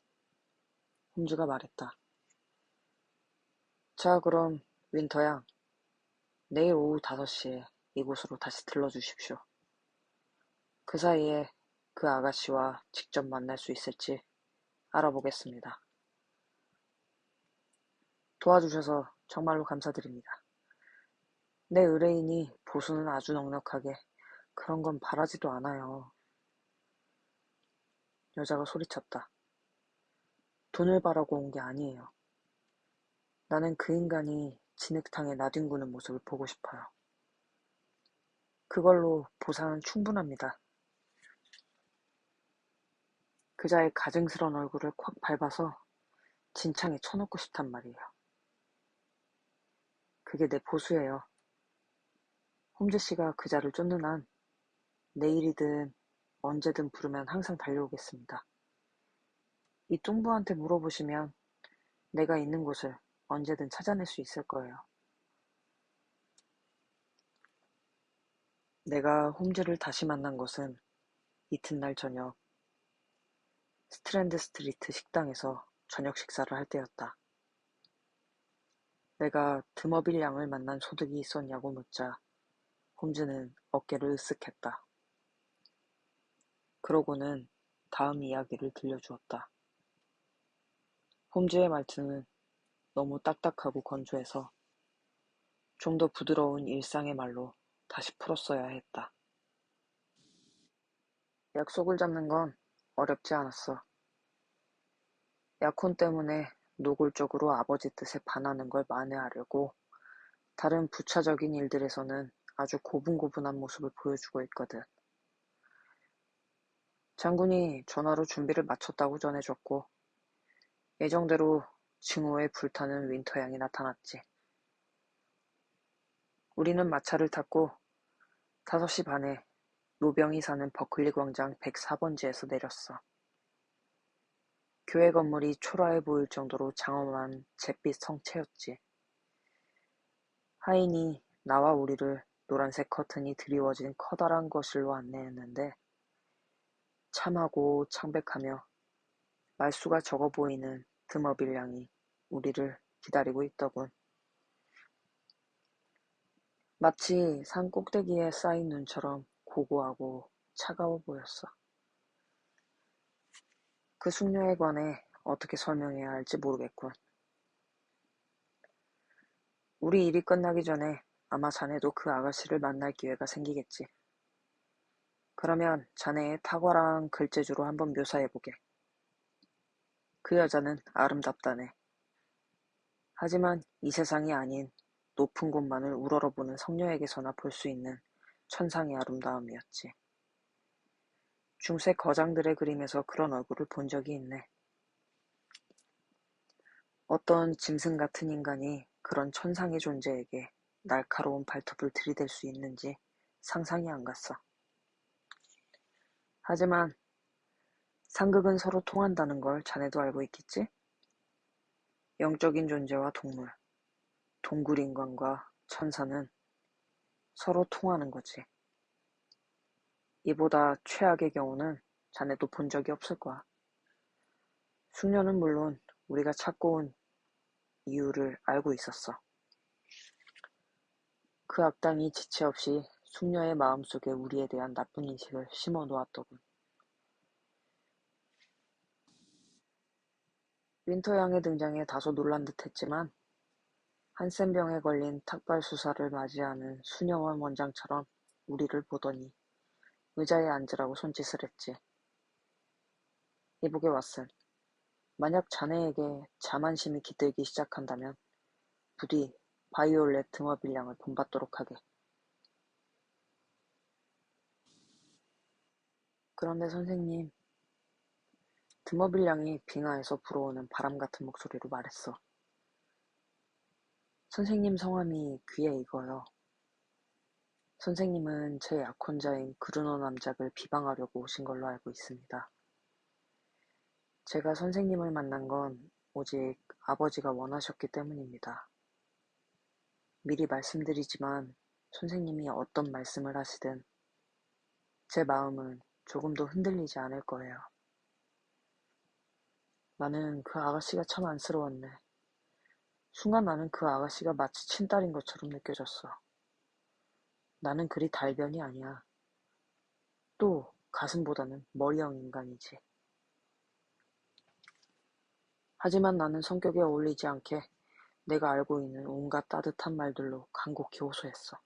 홈즈가 말했다. 자, 그럼 윈터 양, 내일 오후 5시에 이곳으로 다시 들러주십시오. 그 사이에 그 아가씨와 직접 만날 수 있을지 알아보겠습니다. 도와주셔서 정말로 감사드립니다. 내 의뢰인이 보수는 아주 넉넉하게 그런 건 바라지도 않아요. 여자가 소리쳤다. 돈을 바라고 온 게 아니에요. 나는 그 인간이 진흙탕에 나뒹구는 모습을 보고 싶어요. 그걸로 보상은 충분합니다. 그자의 가증스러운 얼굴을 콱 밟아서 진창에 쳐놓고 싶단 말이에요. 그게 내 보수예요. 홈즈 씨가 그자를 쫓는 한 내일이든 언제든 부르면 항상 달려오겠습니다. 이 뚱부한테 물어보시면 내가 있는 곳을 언제든 찾아낼 수 있을 거예요. 내가 홈즈를 다시 만난 것은 이튿날 저녁 스트랜드 스트리트 식당에서 저녁 식사를 할 때였다. 내가 드머빌 양을 만난 소득이 있었냐고 묻자 홈즈는 어깨를 으쓱했다. 그러고는 다음 이야기를 들려주었다. 홈즈의 말투는 너무 딱딱하고 건조해서 좀 더 부드러운 일상의 말로 다시 풀었어야 했다. 약속을 잡는 건 어렵지 않았어. 약혼 때문에 노골적으로 아버지 뜻에 반하는 걸 만회하려고 다른 부차적인 일들에서는 아주 고분고분한 모습을 보여주고 있거든. 장군이 전화로 준비를 마쳤다고 전해줬고 예정대로 증오에 불타는 윈터 양이 나타났지. 우리는 마차를 탔고 5시 반에 노병이 사는 버클리 광장 104번지에서 내렸어. 교회 건물이 초라해 보일 정도로 장엄한 잿빛 성체였지. 하인이 나와 우리를 노란색 커튼이 드리워진 커다란 거실로 안내했는데 참하고 창백하며 말수가 적어 보이는 드머빌 양이 우리를 기다리고 있더군. 마치 산 꼭대기에 쌓인 눈처럼 고고하고 차가워 보였어. 그 숙녀에 관해 어떻게 설명해야 할지 모르겠군. 우리 일이 끝나기 전에 아마 자네도 그 아가씨를 만날 기회가 생기겠지. 그러면 자네의 탁월한 글재주로 한번 묘사해보게. 그 여자는 아름답다네. 하지만 이 세상이 아닌 높은 곳만을 우러러보는 성녀에게서나 볼 수 있는 천상의 아름다움이었지. 중세 거장들의 그림에서 그런 얼굴을 본 적이 있네. 어떤 짐승 같은 인간이 그런 천상의 존재에게 날카로운 발톱을 들이댈 수 있는지 상상이 안 갔어. 하지만 상극은 서로 통한다는 걸 자네도 알고 있겠지? 영적인 존재와 동물, 동굴인간과 천사는 서로 통하는 거지. 이보다 최악의 경우는 자네도 본 적이 없을 거야. 숙녀는 물론 우리가 찾고 온 이유를 알고 있었어. 그 악당이 지체 없이 숙녀의 마음속에 우리에 대한 나쁜 인식을 심어 놓았더군. 윈터 양의 등장에 다소 놀란 듯했지만 한센병에 걸린 탁발수사를 맞이하는 수녀원 원장처럼 우리를 보더니 의자에 앉으라고 손짓을 했지. 이보게 왓슨, 만약 자네에게 자만심이 깃들기 시작한다면 부디 바이올렛 드머빌 양을 본받도록 하게. 그런데 선생님, 드머빌 양이 빙하에서 불어오는 바람 같은 목소리로 말했어. 선생님 성함이 귀에 익어요. 선생님은 제 약혼자인 그루너 남작을 비방하려고 오신 걸로 알고 있습니다. 제가 선생님을 만난 건 오직 아버지가 원하셨기 때문입니다. 미리 말씀드리지만 선생님이 어떤 말씀을 하시든 제 마음은 조금도 흔들리지 않을 거예요. 나는 그 아가씨가 참 안쓰러웠네. 순간 나는 그 아가씨가 마치 친딸인 것처럼 느껴졌어. 나는 그리 달변이 아니야. 또 가슴보다는 머리형 인간이지. 하지만 나는 성격에 어울리지 않게 내가 알고 있는 온갖 따뜻한 말들로 간곡히 호소했어.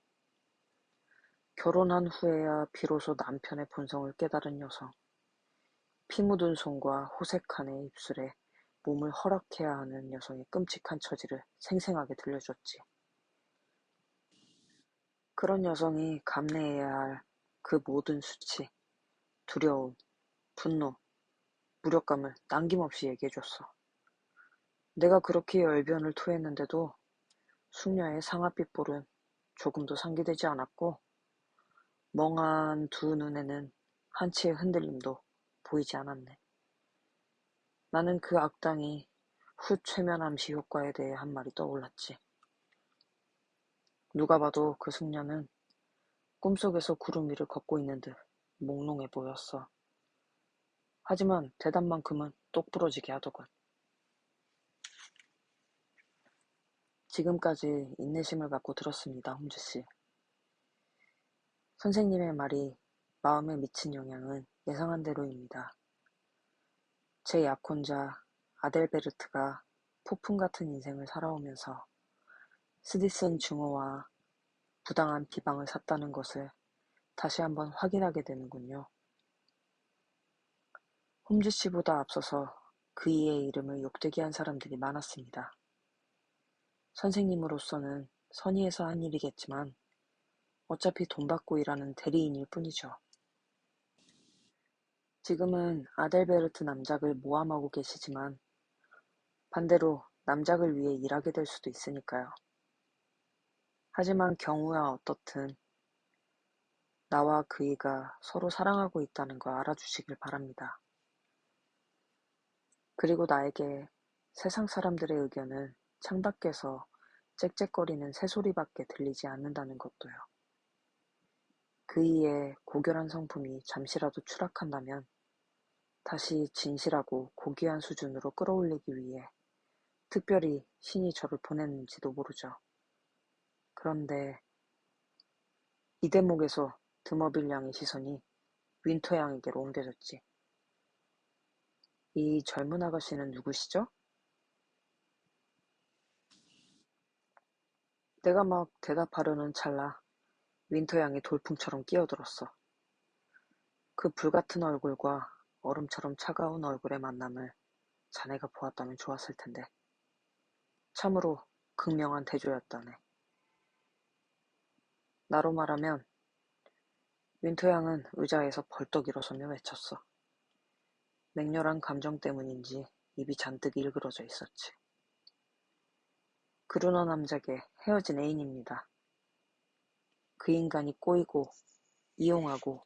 결혼한 후에야 비로소 남편의 본성을 깨달은 여성. 피 묻은 손과 호색한 입술에 몸을 허락해야 하는 여성의 끔찍한 처지를 생생하게 들려줬지. 그런 여성이 감내해야 할 그 모든 수치, 두려움, 분노, 무력감을 남김없이 얘기해줬어. 내가 그렇게 열변을 토했는데도 숙녀의 상아빛 볼은 조금도 상기되지 않았고 멍한 두 눈에는 한치의 흔들림도 보이지 않았네. 나는 그 악당이 후 최면 암시 효과에 대해 한 말이 떠올랐지. 누가 봐도 그 숙녀는 꿈속에서 구름 위를 걷고 있는 듯 몽롱해 보였어. 하지만 대답만큼은 똑부러지게 하더군. 지금까지 인내심을 갖고 들었습니다, 홈즈 씨. 선생님의 말이 마음에 미친 영향은 예상한 대로입니다. 제 약혼자 아델베르트가 폭풍 같은 인생을 살아오면서 스디슨 증오와 부당한 비방을 샀다는 것을 다시 한번 확인하게 되는군요. 홈즈 씨보다 앞서서 그이의 이름을 욕되게 한 사람들이 많았습니다. 선생님으로서는 선의해서 한 일이겠지만 어차피 돈 받고 일하는 대리인일 뿐이죠. 지금은 아델베르트 남작을 모함하고 계시지만 반대로 남작을 위해 일하게 될 수도 있으니까요. 하지만 경우야 어떻든 나와 그이가 서로 사랑하고 있다는 걸 알아주시길 바랍니다. 그리고 나에게 세상 사람들의 의견은 창밖에서 짹짹거리는 새소리밖에 들리지 않는다는 것도요. 그이의 고결한 성품이 잠시라도 추락한다면 다시 진실하고 고귀한 수준으로 끌어올리기 위해 특별히 신이 저를 보냈는지도 모르죠. 그런데 이 대목에서 드머빌 양의 시선이 윈터 양에게로 옮겨졌지. 이 젊은 아가씨는 누구시죠? 내가 막 대답하려는 찰나 윈터 양이 돌풍처럼 끼어들었어. 그 불같은 얼굴과 얼음처럼 차가운 얼굴의 만남을 자네가 보았다면 좋았을 텐데. 참으로 극명한 대조였다네. 나로 말하면 윈터 양은 의자에서 벌떡 일어서며 외쳤어. 맹렬한 감정 때문인지 입이 잔뜩 일그러져 있었지. 그루너 남작의 헤어진 애인입니다. 그 인간이 꼬이고 이용하고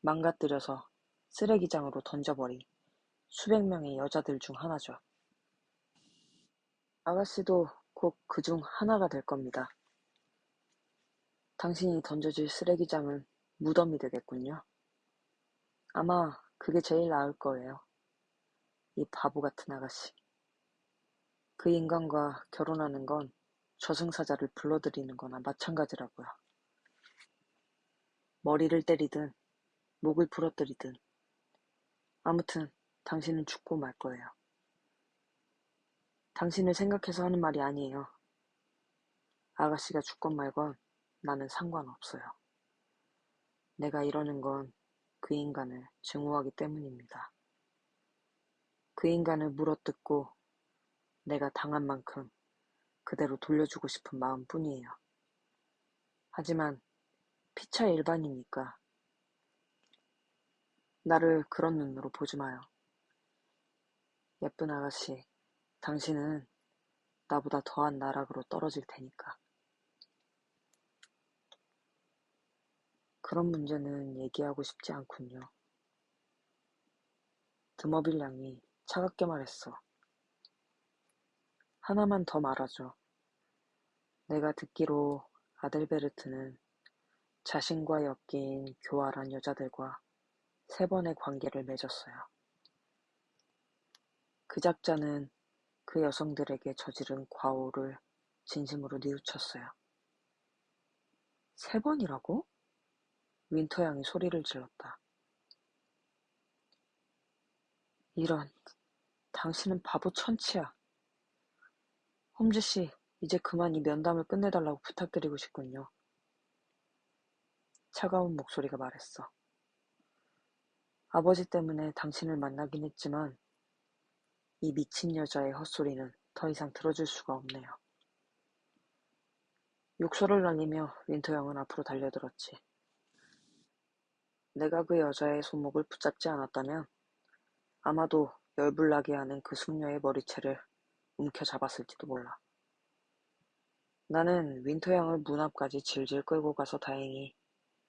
망가뜨려서 쓰레기장으로 던져버린 수백 명의 여자들 중 하나죠. 아가씨도 곧 그 중 하나가 될 겁니다. 당신이 던져질 쓰레기장은 무덤이 되겠군요. 아마 그게 제일 나을 거예요. 이 바보 같은 아가씨. 그 인간과 결혼하는 건 저승사자를 불러들이는 거나 마찬가지라고요. 머리를 때리든 목을 부러뜨리든 아무튼 당신은 죽고 말 거예요. 당신을 생각해서 하는 말이 아니에요. 아가씨가 죽건 말건 나는 상관없어요. 내가 이러는 건 그 인간을 증오하기 때문입니다. 그 인간을 물어뜯고 내가 당한 만큼 그대로 돌려주고 싶은 마음뿐이에요. 하지만 피차 일반이니까 나를 그런 눈으로 보지 마요. 예쁜 아가씨, 당신은 나보다 더한 나락으로 떨어질 테니까. 그런 문제는 얘기하고 싶지 않군요. 드머빌 양이 차갑게 말했어. 하나만 더 말하죠. 내가 듣기로 아델베르트는 자신과 엮인 교활한 여자들과 3번의 관계를 맺었어요. 그 작자는 그 여성들에게 저지른 과오를 진심으로 뉘우쳤어요. 3번이라고? 윈터 양이 소리를 질렀다. 이런, 당신은 바보 천치야. 홈즈 씨, 이제 그만 이 면담을 끝내달라고 부탁드리고 싶군요. 차가운 목소리가 말했어. 아버지 때문에 당신을 만나긴 했지만 이 미친 여자의 헛소리는 더 이상 들어줄 수가 없네요. 욕설을 날리며 윈터 양은 앞으로 달려들었지. 내가 그 여자의 손목을 붙잡지 않았다면 아마도 열불나게 하는 그 숙녀의 머리채를 움켜잡았을지도 몰라. 나는 윈터 양을 문 앞까지 질질 끌고 가서 다행히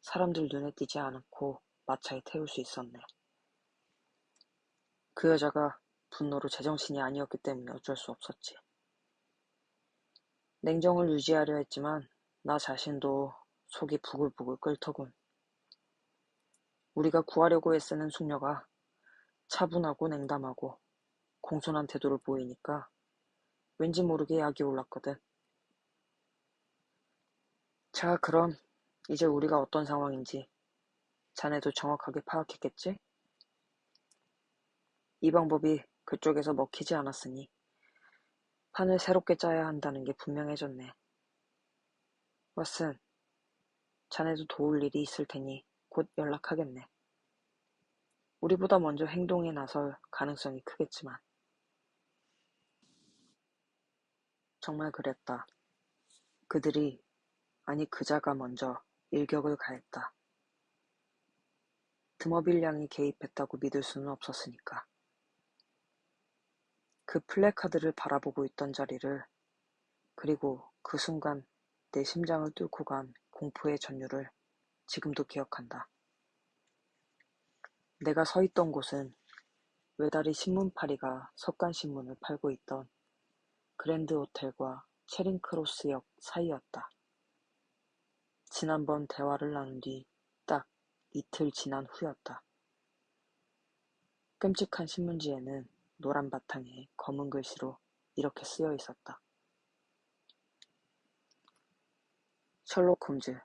사람들 눈에 띄지 않고 마차에 태울 수 있었네. 그 여자가 분노로 제정신이 아니었기 때문에 어쩔 수 없었지. 냉정을 유지하려 했지만 나 자신도 속이 부글부글 끓더군. 우리가 구하려고 애쓰는 숙녀가 차분하고 냉담하고 공손한 태도를 보이니까 왠지 모르게 약이 올랐거든. 자, 그럼 이제 우리가 어떤 상황인지 자네도 정확하게 파악했겠지? 이 방법이 그쪽에서 먹히지 않았으니 판을 새롭게 짜야 한다는 게 분명해졌네. 왓슨, 자네도 도울 일이 있을 테니 곧 연락하겠네. 우리보다 먼저 행동에 나설 가능성이 크겠지만. 정말 그랬다. 그들이, 아니 그자가 먼저 일격을 가했다. 드머빌 양이 개입했다고 믿을 수는 없었으니까. 그 플래카드를 바라보고 있던 자리를, 그리고 그 순간 내 심장을 뚫고 간 공포의 전율을 지금도 기억한다. 내가 서 있던 곳은 외다리 신문파리가 석간신문을 팔고 있던 그랜드 호텔과 체링크로스역 사이였다. 지난번 대화를 나눈 뒤 딱 이틀 지난 후였다. 끔찍한 신문지에는 노란 바탕에 검은 글씨로 이렇게 쓰여 있었다. 셜록 홈즈,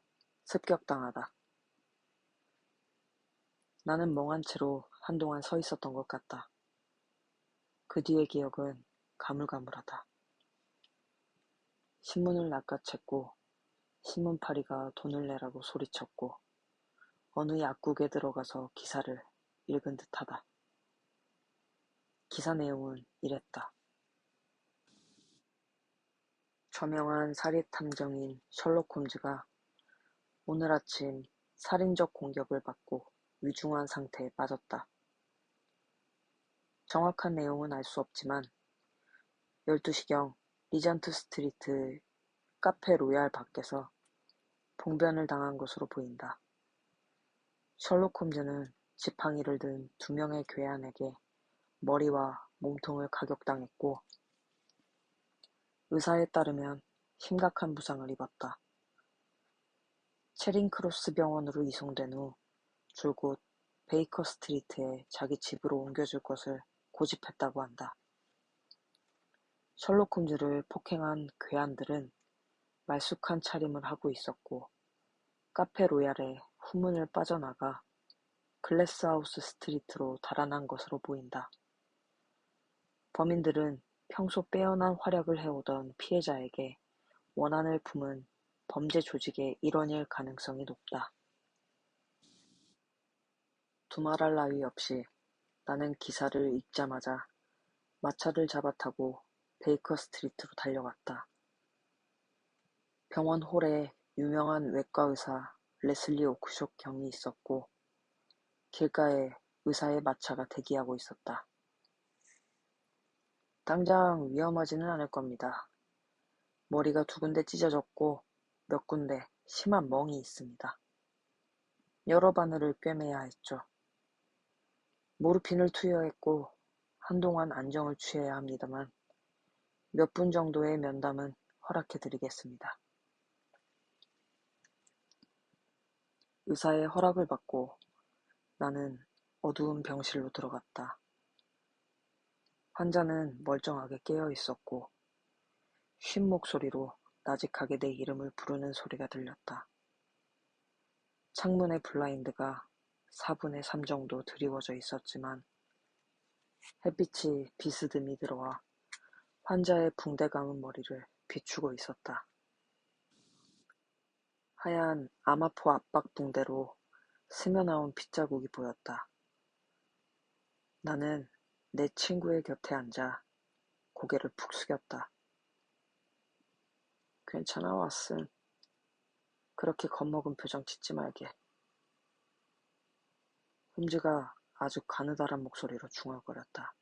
습격당하다. 나는 멍한 채로 한동안 서 있었던 것 같다. 그 뒤의 기억은 가물가물하다. 신문을 낚아챘고 신문파리가 돈을 내라고 소리쳤고 어느 약국에 들어가서 기사를 읽은 듯하다. 기사 내용은 이랬다. 저명한 사립탐정인 셜록 홈즈가 오늘 아침 살인적 공격을 받고 위중한 상태에 빠졌다. 정확한 내용은 알 수 없지만 12시경 리전트 스트리트 카페 로얄 밖에서 봉변을 당한 것으로 보인다. 셜록 홈즈는 지팡이를 든 2명의 괴한에게 머리와 몸통을 가격당했고 의사에 따르면 심각한 부상을 입었다. 체링크로스 병원으로 이송된 후 줄곧 베이커 스트리트에 자기 집으로 옮겨줄 것을 고집했다고 한다. 셜록 홈즈를 폭행한 괴한들은 말쑥한 차림을 하고 있었고 카페 로얄의 후문을 빠져나가 글래스하우스 스트리트로 달아난 것으로 보인다. 범인들은 평소 빼어난 활약을 해오던 피해자에게 원한을 품은 범죄 조직의 일원일 가능성이 높다. 두말할 나위 없이 나는 기사를 읽자마자 마차를 잡아 타고 베이커 스트리트로 달려갔다. 병원 홀에 유명한 외과 의사 레슬리 오크숍 경이 있었고 길가에 의사의 마차가 대기하고 있었다. 당장 위험하지는 않을 겁니다. 머리가 2군데 찢어졌고 몇 군데 심한 멍이 있습니다. 여러 바늘을 꿰매야 했죠. 모르핀을 투여했고 한동안 안정을 취해야 합니다만 몇 분 정도의 면담은 허락해드리겠습니다. 의사의 허락을 받고 나는 어두운 병실로 들어갔다. 환자는 멀쩡하게 깨어 있었고 쉰 목소리로 나직하게 내 이름을 부르는 소리가 들렸다. 창문의 블라인드가 4분의 3 정도 드리워져 있었지만 햇빛이 비스듬히 들어와 환자의 붕대 감은 머리를 비추고 있었다. 하얀 아마포 압박 붕대로 스며나온 핏자국이 보였다. 나는 내 친구의 곁에 앉아 고개를 푹 숙였다. 괜찮아, 왓슨. 그렇게 겁먹은 표정 짓지 말게. 홈즈가 아주 가느다란 목소리로 중얼거렸다.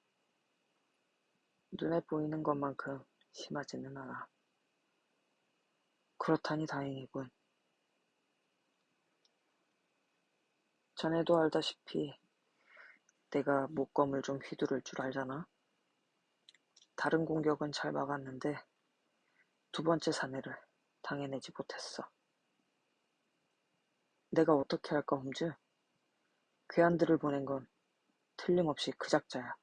눈에 보이는 것만큼 심하지는 않아. 그렇다니 다행이군. 자네도 알다시피 내가 목검을 좀 휘두를 줄 알잖아. 다른 공격은 잘 막았는데 2번째 사내를 당해내지 못했어. 내가 어떻게 할까, 홈즈? 괴한들을 보낸 건 틀림없이 그 작자야.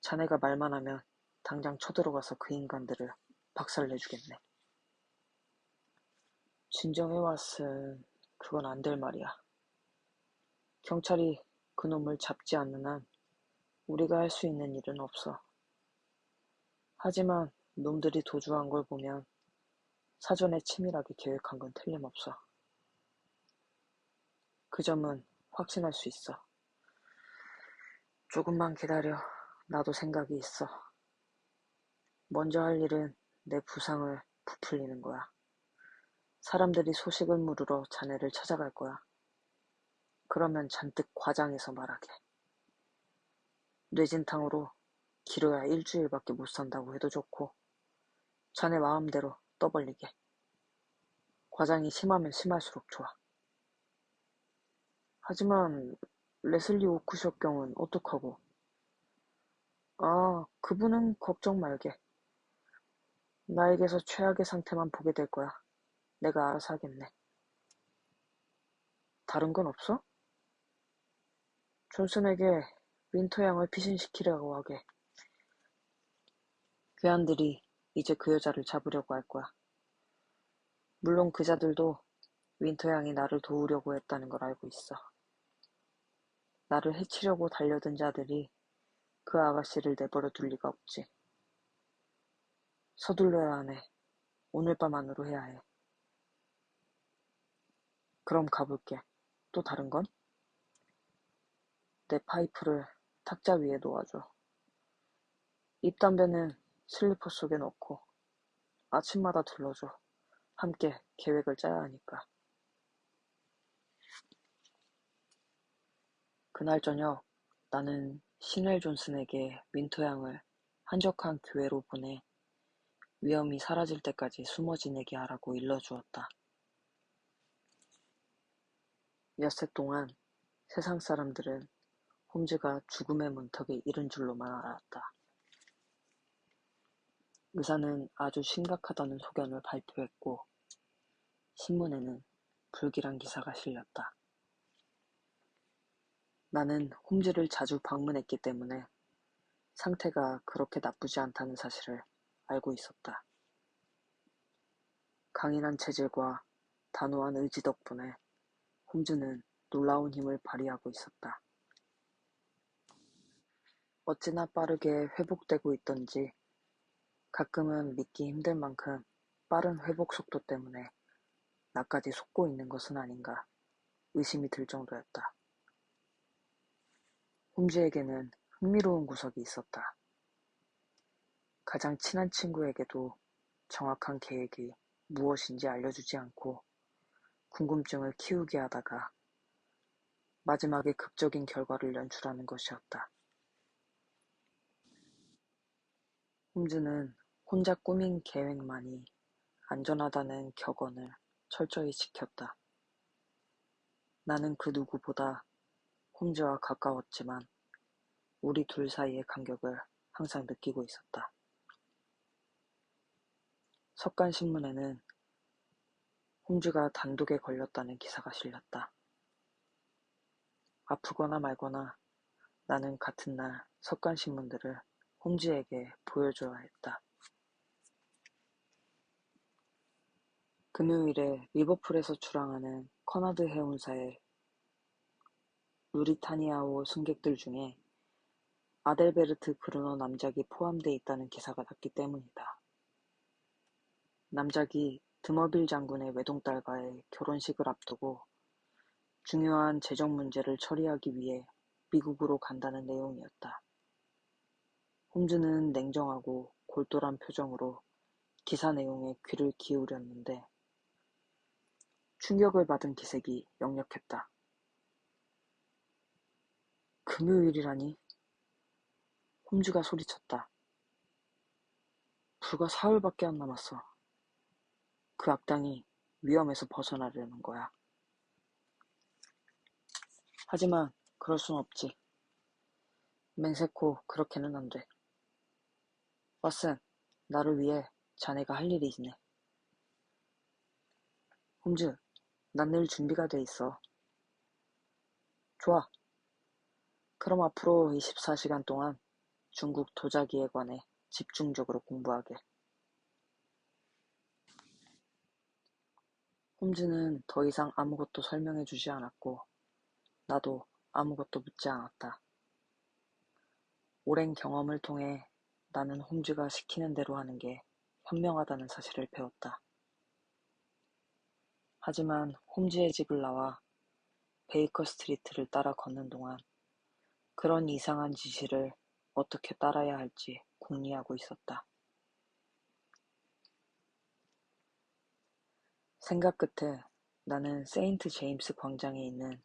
자네가 말만 하면 당장 쳐들어가서 그 인간들을 박살내주겠네. 진정해, 왓슨. 그건 안 될 말이야. 경찰이 그놈을 잡지 않는 한 우리가 할 수 있는 일은 없어. 하지만 놈들이 도주한 걸 보면 사전에 치밀하게 계획한 건 틀림없어. 그 점은 확신할 수 있어. 조금만 기다려. 나도 생각이 있어. 먼저 할 일은 내 부상을 부풀리는 거야. 사람들이 소식을 물으러 자네를 찾아갈 거야. 그러면 잔뜩 과장해서 말하게. 뇌진탕으로 길어야 1주일밖에 못 산다고 해도 좋고 자네 마음대로 떠벌리게. 과장이 심하면 심할수록 좋아. 하지만 레슬리 오크숍 경우는 어떡하고? 아, 그분은 걱정 말게. 나에게서 최악의 상태만 보게 될 거야. 내가 알아서 하겠네. 다른 건 없어? 존슨에게 윈터 양을 피신시키려고 하게. 괴한들이 이제 그 여자를 잡으려고 할 거야. 물론 그자들도 윈터 양이 나를 도우려고 했다는 걸 알고 있어. 나를 해치려고 달려든 자들이 그 아가씨를 내버려 둘 리가 없지. 서둘러야 하네. 오늘 밤 안으로 해야 해. 그럼 가볼게. 또 다른 건? 내 파이프를 탁자 위에 놓아줘. 입담배는 슬리퍼 속에 넣고 아침마다 둘러줘. 함께 계획을 짜야 하니까. 그날 저녁 나는 시넬 존슨에게 윈터 양을 한적한 교회로 보내 위험이 사라질 때까지 숨어 지내게 하라고 일러주었다. 엿새 동안 세상 사람들은 홈즈가 죽음의 문턱에 이른 줄로만 알았다. 의사는 아주 심각하다는 소견을 발표했고 신문에는 불길한 기사가 실렸다. 나는 홈즈를 자주 방문했기 때문에 상태가 그렇게 나쁘지 않다는 사실을 알고 있었다. 강인한 체질과 단호한 의지 덕분에 홈즈는 놀라운 힘을 발휘하고 있었다. 어찌나 빠르게 회복되고 있던지 가끔은 믿기 힘들 만큼 빠른 회복 속도 때문에 나까지 속고 있는 것은 아닌가 의심이 들 정도였다. 홈즈에게는 흥미로운 구석이 있었다. 가장 친한 친구에게도 정확한 계획이 무엇인지 알려주지 않고 궁금증을 키우게 하다가 마지막에 극적인 결과를 연출하는 것이었다. 홈즈는 혼자 꾸민 계획만이 안전하다는 격언을 철저히 지켰다. 나는 그 누구보다 홈즈와 가까웠지만 우리 둘 사이의 간격을 항상 느끼고 있었다. 석간신문에는 홈즈가 단독에 걸렸다는 기사가 실렸다. 아프거나 말거나 나는 같은 날 석간신문들을 홈즈에게 보여줘야 했다. 금요일에 리버풀에서 출항하는 커나드 해운사의 루리타니아호 승객들 중에 아델베르트 브루너 남작이 포함돼 있다는 기사가 났기 때문이다. 남작이 드머빌 장군의 외동딸과의 결혼식을 앞두고 중요한 재정 문제를 처리하기 위해 미국으로 간다는 내용이었다. 홈즈는 냉정하고 골똘한 표정으로 기사 내용에 귀를 기울였는데 충격을 받은 기색이 역력했다. 금요일이라니? 홈즈가 소리쳤다. 불과 사흘밖에 안 남았어. 그 악당이 위험에서 벗어나려는 거야. 하지만 그럴 순 없지. 맹세코 그렇게는 안 돼. 왓슨, 나를 위해 자네가 할 일이 있네. 홈즈, 난 늘 준비가 돼 있어. 좋아. 그럼 앞으로 24시간 동안 중국 도자기에 관해 집중적으로 공부하게. 홈즈는 더 이상 아무것도 설명해주지 않았고 나도 아무것도 묻지 않았다. 오랜 경험을 통해 나는 홈즈가 시키는 대로 하는 게 현명하다는 사실을 배웠다. 하지만 홈즈의 집을 나와 베이커 스트리트를 따라 걷는 동안 그런 이상한 지시를 어떻게 따라야 할지 궁리하고 있었다. 생각 끝에 나는 세인트 제임스 광장에 있는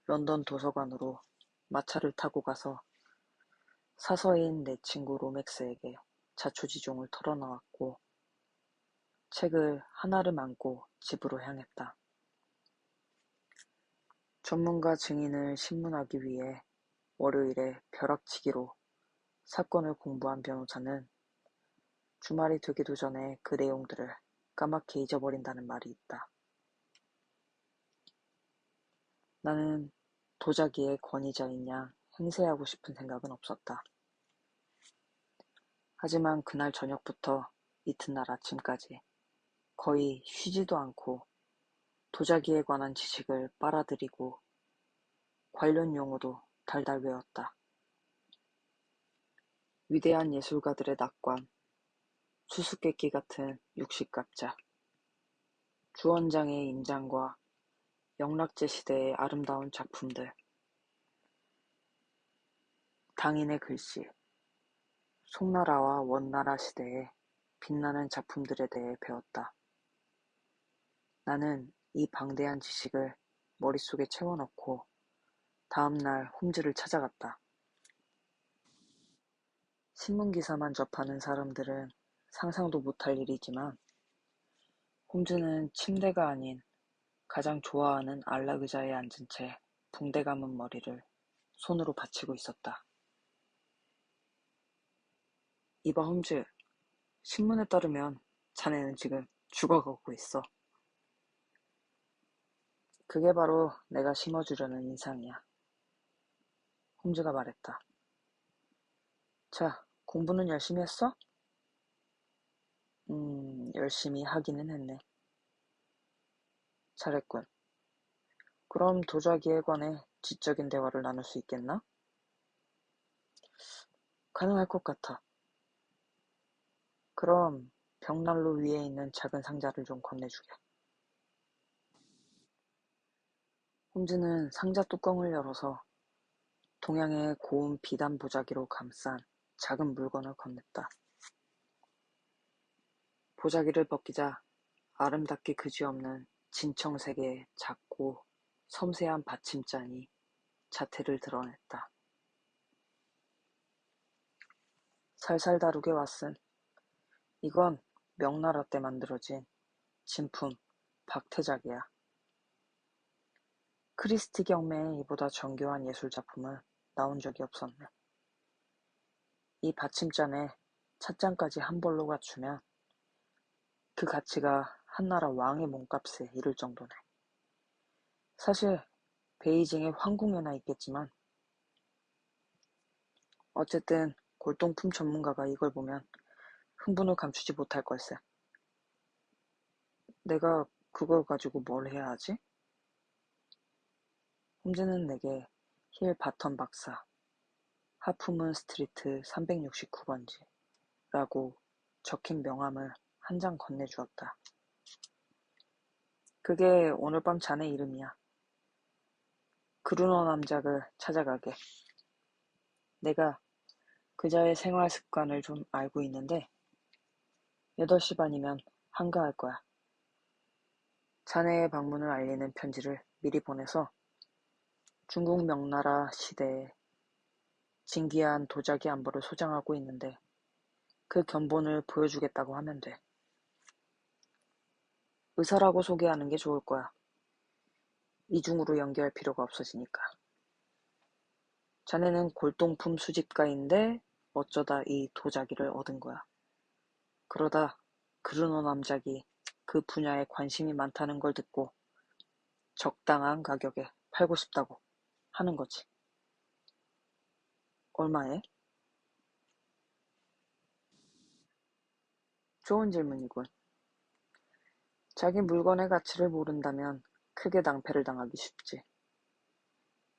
런던 도서관으로 마차를 타고 가서 사서인 내 친구 로맥스에게 자초지종을 털어놓았고 책을 하나를 안고 집으로 향했다. 전문가 증인을 신문하기 위해 월요일에 벼락치기로 사건을 공부한 변호사는 주말이 되기도 전에 그 내용들을 까맣게 잊어버린다는 말이 있다. 나는 도자기의 권위자인 양 행세하고 싶은 생각은 없었다. 하지만 그날 저녁부터 이튿날 아침까지 거의 쉬지도 않고 도자기에 관한 지식을 빨아들이고 관련 용어도 달달 외웠다. 위대한 예술가들의 낙관, 수수께끼 같은 육식갑자, 주원장의 인장과 영락제 시대의 아름다운 작품들, 당인의 글씨, 송나라와 원나라 시대의 빛나는 작품들에 대해 배웠다. 나는 이 방대한 지식을 머릿속에 채워넣고 다음날 홈즈를 찾아갔다. 신문기사만 접하는 사람들은 상상도 못할 일이지만 홈즈는 침대가 아닌 가장 좋아하는 안락의자에 앉은 채 붕대 감은 머리를 손으로 받치고 있었다. 이봐 홈즈, 신문에 따르면 자네는 지금 죽어가고 있어. 그게 바로 내가 심어주려는 인상이야. 홈즈가 말했다. 자, 공부는 열심히 했어? 열심히 하기는 했네. 잘했군. 그럼 도자기에 관해 지적인 대화를 나눌 수 있겠나? 가능할 것 같아. 그럼 벽난로 위에 있는 작은 상자를 좀 건네주게. 홈즈는 상자 뚜껑을 열어서 동양의 고운 비단 보자기로 감싼 작은 물건을 건넸다. 보자기를 벗기자 아름답게 그지없는 진청색의 작고 섬세한 받침잔이 자태를 드러냈다. 살살 다루게 왓슨. 이건 명나라 때 만들어진 진품 박태작이야. 크리스티 경매에 이보다 정교한 예술작품은 나온 적이 없었네. 이 받침잔에 찻잔까지 한 벌로 갖추면 그 가치가 한나라 왕의 몸값에 이를 정도네. 사실 베이징의 황궁에나 있겠지만 어쨌든 골동품 전문가가 이걸 보면 흥분을 감추지 못할 걸세. 내가 그걸 가지고 뭘 해야 하지? 홈즈는 내게 힐 바턴 박사, 하프문 스트리트 369번지라고 적힌 명함을 한 장 건네주었다. 그게 오늘 밤 자네 이름이야. 그루너 남작을 찾아가게. 내가 그자의 생활 습관을 좀 알고 있는데 8시 반이면 한가할 거야. 자네의 방문을 알리는 편지를 미리 보내서 중국 명나라 시대에 진귀한 도자기 안보를 소장하고 있는데 그 견본을 보여주겠다고 하면 돼. 의사라고 소개하는 게 좋을 거야. 이중으로 연기할 필요가 없어지니까. 자네는 골동품 수집가인데 어쩌다 이 도자기를 얻은 거야. 그러다 그르노 남작이 그 분야에 관심이 많다는 걸 듣고 적당한 가격에 팔고 싶다고 하는 거지. 얼마에? 좋은 질문이군. 자기 물건의 가치를 모른다면 크게 낭패를 당하기 쉽지.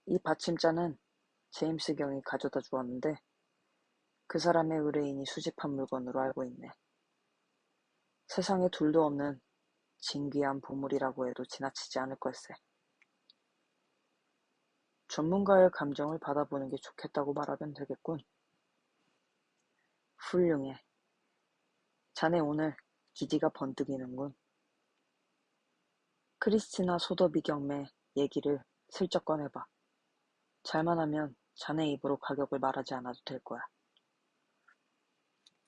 이 받침자는 제임스 경이 가져다 주었는데 그 사람의 의뢰인이 수집한 물건으로 알고 있네. 세상에 둘도 없는 진귀한 보물이라고 해도 지나치지 않을 걸세. 전문가의 감정을 받아보는 게 좋겠다고 말하면 되겠군. 훌륭해. 자네 오늘 기지가 번뜩이는군. 크리스티나 소더비 경매 얘기를 슬쩍 꺼내봐. 잘만 하면 자네 입으로 가격을 말하지 않아도 될 거야.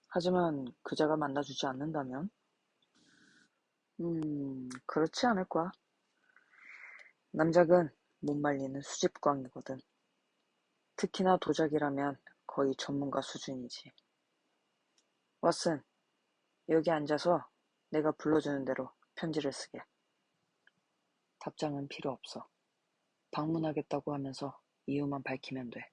하지만 그자가 만나주지 않는다면? 그렇지 않을 거야. 남작은 못 말리는 수집광이거든. 특히나 도자기라면 거의 전문가 수준이지. 왓슨, 여기 앉아서 내가 불러주는 대로 편지를 쓰게. 답장은 필요 없어. 방문하겠다고 하면서 이유만 밝히면 돼.